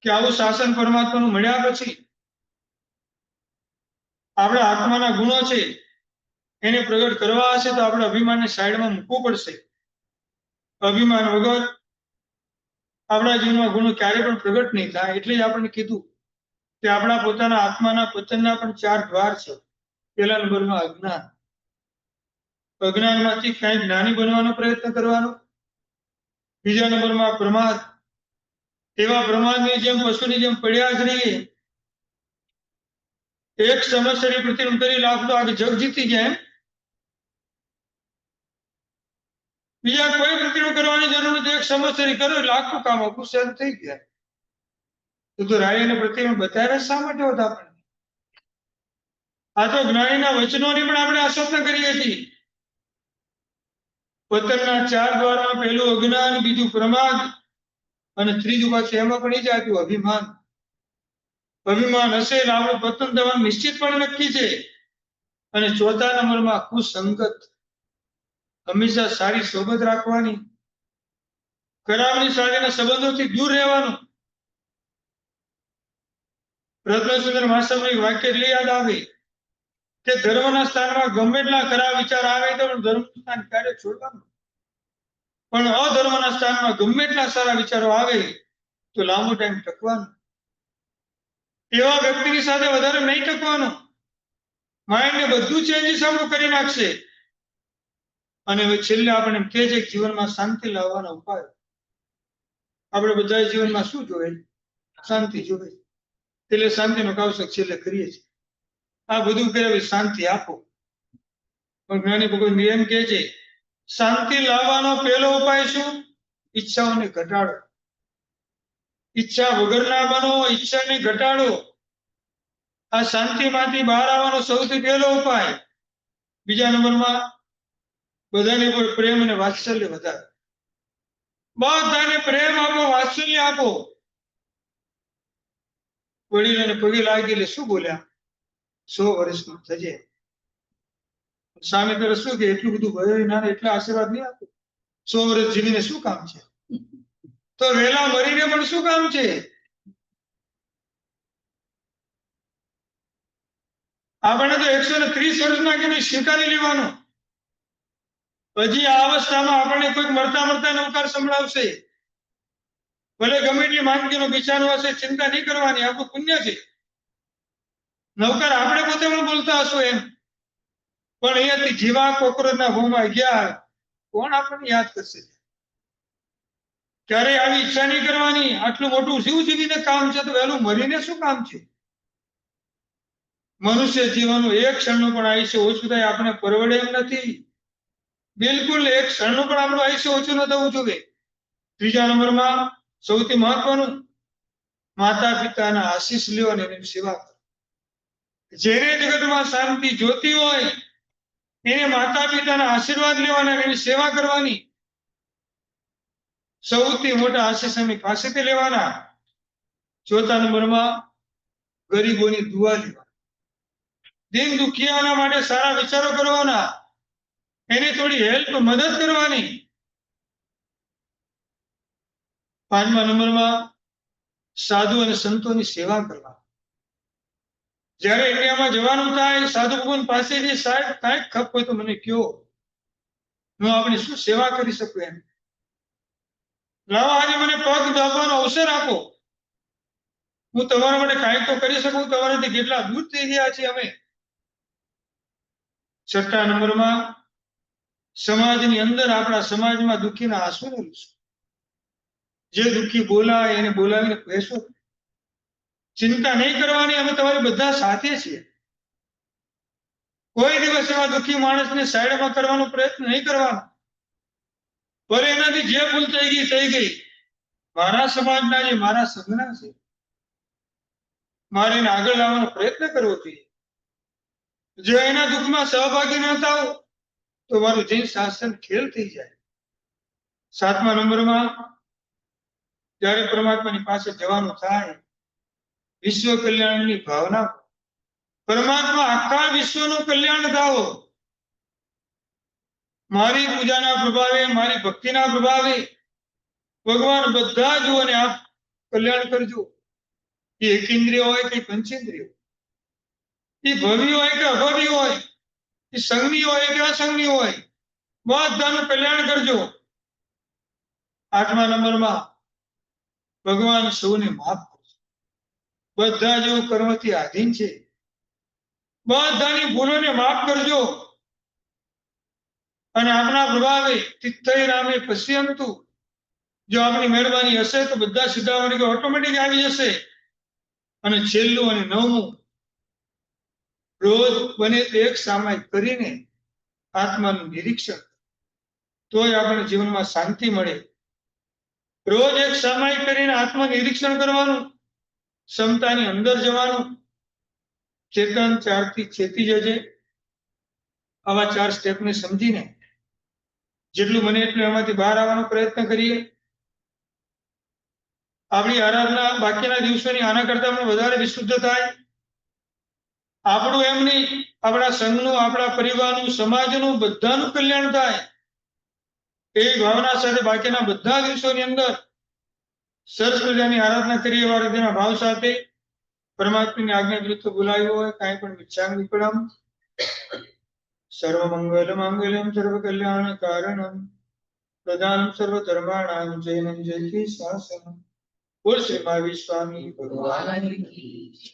કે આવું શાસન પરમાત્માનું મળ્યા પછી આપણા આત્માના ગુણો છે એને પ્રગટ કરવા હશે તો આપણે અભિમાનને સાઈડમાં મૂકવું પડશે. અભિમાન વગર આપણા જીવનમાં ગુણો ક્યારે પણ પ્રગટ નહીં થાય. એટલે જ આપણને કીધું કે આપણા પોતાના આત્માના પતનના પણ 4 દ્વાર છે. પહેલા નંબરમાં અજ્ઞાન. અજ્ઞાનમાંથી ક્યાંય જ્ઞાની બનવાનો પ્રયત્ન કરવાનો. બીજા નંબરમાં પ્રમાદ. એવા પ્રમાદની જેમ પશુની જેમ પડ્યા જ રહીએ. એક સમસ્યાની પ્રતિબંધ કરી લાખતો આગે જગ જીતી ગયા એમ. બીજા કોઈ પ્રતિબંધ કરવાની જરૂર નથી. એક સમસ્યા કરો એટલે આખું કામ આપણું સહજ થઈ ગયા. તો રાયને પ્રતિબંધ બતાવ્યા શા માટે હોતા? આપણે આ તો જ્ઞાનીના વચનોની પણ આપણે આસક્ત કરીએ છીએ. પતનના 4 દ્વારમાં પહેલું અજ્ઞાન, બીજું પ્રમાદ અને ત્રીજું પાછું એમાં પણ એ જ આપ્યું અભિમાન. અભિમાન હશે એટલે આપણું પતન થવાનું નિશ્ચિતપણે નક્કી છે. અને ચોથા નંબરમાં કુસંગત. હંમેશા સારી સોબત રાખવાની. ખરાબની સાથેના સંબંધોથી દૂર રહેવાનું. રત્નસુંદર મહાસમનું વાક્ય એટલે યાદ આવે કે ધર્મના સ્થાનમાં ગમે એટલા ખરાબ વિચાર આવે તો પણ ધર્મનું સ્થાન ક્યારે છોડવાનું. પણ અધર્મના સ્થાનમાં ગમે એટલા સારા વિચારો આવે તો લાંબો ટાઈમ ટકવાનું. એવા વ્યક્તિની સાથે વધારે નહીં ટકવાનું. માઇન્ડને બધું ચેન્જીસ આપણું કરી નાખશે. અને હવે છેલ્લે આપણે એમ કહે છે કે જીવનમાં શાંતિ લાવવાના ઉપાય. આપણે બધા જીવનમાં શું જોઈએ? શાંતિ જોઈએ. એટલે શાંતિનો કાવસક છેલ્લે કરીએ છીએ. આ બધું કરે શાંતિ આપો. પણ જ્ઞાની ભગવાન એમ કહે છે શાંતિ લાવવાનો પહેલો ઉપાય શું? ઈચ્છાઓને ઘટાડો. ઈચ્છા વગરના બનો, ઈચ્છાને ઘટાડો. આ શાંતિમાંથી બહાર આવવાનો સૌથી પહેલો ઉપાય. બીજા નંબરમાં બધાને પર પ્રેમ અને વાત્સલ્ય વધારે. બધાને પ્રેમ આપો, વાત્સલ્ય આપો. વડીલોને પગે લાગી એટલે શું બોલ્યા? 100 વર્ષનો થજે. સામે તરફ શું કે એટલું બધું ભય ના એટલા આશીર્વાદ નહીં આપો. 100 વર્ષ જીવીને શું કામ છે? તો વહેલા મરીને પણ શું કામ છે? આપણે તો 130 વર્ષના કે સ્વીકારી લેવાનું. પછી આ અવસ્થામાં આપણને કોઈક મળતા નવકાર સંભળાવશે, ભલે ગમે એટલી માંદગીનો બિચારો હશે, ચિંતા નહીં કરવાની, આપણું પુણ્ય છે. નવકાર આપણે પોતે પણ બોલતા હશું એમ, પણ અહીંયાથી જીવા કોકરોચના ભૂમાં ગયા, કોણ આપણને યાદ કરશે? ક્યારે આવી ઈચ્છા નહીં કરવાની. આટલું મોટું જીવ જીવીને કામ છે તો વહેલું મરીને શું કામ છે? મનુષ્ય જીવનનું એક ક્ષણનું પણ આયુષ્ય ઓછું થાય આપણે પરવડે એમ નથી. બિલકુલ એક ક્ષણનું પણ આપણું આયુષ્ય ઓછું ન થવું જોઈએ. ત્રીજા નંબરમાં સૌથી મહત્વનું, માતા પિતાના આશીષ લ્યો અને એની સેવા કરો. જેને જગતમાં શાંતિ જોતી હોય એને માતા પિતાના આશીર્વાદ લેવાના, એની સેવા કરવાની. સૌથી મોટા આશીષ એમની પાસેથી લેવાના. ચોથા નંબરમાં ગરીબોની દુઆ લેવા, દિન દુખિયાના માટે સારા વિચારો કરવાના, એને થોડી હેલ્પ મદદ કરવાની. પાંચમા નંબરમાં સાધુ અને સંતોની સેવા કરવા. જ્યારે ઇન્ડિયામાં જવાનું થાય, સાધુ ભગવાન પાસે જે સાહેબ કાંઈક ખપ હોય તો મને કયો, હું આપણી શું સેવા કરી શકું એમ. લાવો આજે મને પગ દાબવાનો અવસર આપો, હું તમારા માટે કાંઈક તો કરી શકું. તમારાથી કેટલા દૂર થઈ ગયા છીએ અમે. છઠ્ઠા નંબરમાં સમાજની અંદર આપણા સમાજમાં દુઃખીના આંસુ લઈશું. જે દુઃખી બોલાય એને બોલાવીને કહેશો, ચિંતા નહીં કરવાની, અમે તમારી બધા સાથે છીએ. કોઈ દિવસ એવા દુઃખી માણસને સાઈડમાં કરવાનો પ્રયત્ન નહીં કરવાનો. ભલે એનાથી જે ભૂલ થઈ ગઈ. મારા સમાજના જે મારા સંઘના છે, મારે એને આગળ લાવવાનો પ્રયત્ન કરવો જોઈએ. જો એના દુઃખમાં સહભાગી ન થાવ તો મારું જૈન શાસન ખેલ થઈ જાય. સાતમા નંબરમાં જ્યારે પરમાત્માની પાસે જવાનું થાય, વિશ્વ કલ્યાણની ભાવના, પરમાત્મા આખા વિશ્વનું કલ્યાણ થાઓ. મારી પૂજાના પ્રભાવે, મારી ભક્તિના પ્રભાવે ભગવાન બધા જીવોને આપ કલ્યાણ કરજો. એ એકેન્દ્રિય હોય કે પંચેન્દ્રિય, એ ભવ્ય હોય કે અભવ્ય હોય, એ સંઘની હોય કે અસંઘની હોય, બધાનું કલ્યાણ કરજો. આઠમા નંબરમાં ભગવાન સૌને માફ કરજો. બધા જેઓ કર્મથી આધીન છે, બધાની ભૂલોને માફ કરજો. અને આપણા પ્રભાવે તિથય રામે પશ્યંતુ, જો આપણી મહેરબાની હશે તો બધા સીધા વર્ગ ઓટોમેટિક આવી જશે. અને છેલ્લું અને નવમું, રોજ બને તો એક સામાયિક કરીને આત્માનું નિરીક્ષણ, તોય આપણે જીવનમાં શાંતિ મળે. રોજ એક સામાયિક કરીને આત્મા નિરીક્ષણ કરવાનું, ક્ષમતાની અંદર જવાનું. ચેતન ચારથી ચેતી જજે. આવા 4 સ્ટેપને સમજીને જેટલું બને એટલું એમાંથી બહાર આવવાનો પ્રયત્ન કરીએ. આપણી આરાધના બાકીના દિવસોની આના કરતા પણ વધારે વિશુદ્ધ થાય. આપણું એમ નહીં, આપણા સંઘનું, આપણા પરિવારનું, સમાજનું, બધાનું કલ્યાણ થાય. એવી ભાવના સાથે બાકીના બધા દિવસોની અંદર સરસ મજાની આરાધના કરીએ. એવા હૃદયના ભાવ સાથે પરમાત્માની આજ્ઞા વિરુદ્ધ બોલાવ્યો હોય કાંઈ પણ વિચાર વિકળમ, સર્વમંગલ માંગલ્યમ સર્વ કલ્યાણ કારણમ, પ્રધાનમ સર્વ ધર્માણામ જૈનમ જયતિ શાસનમ. બોલ શ્રી મહાવીર સ્વામી ભગવાન કી જય.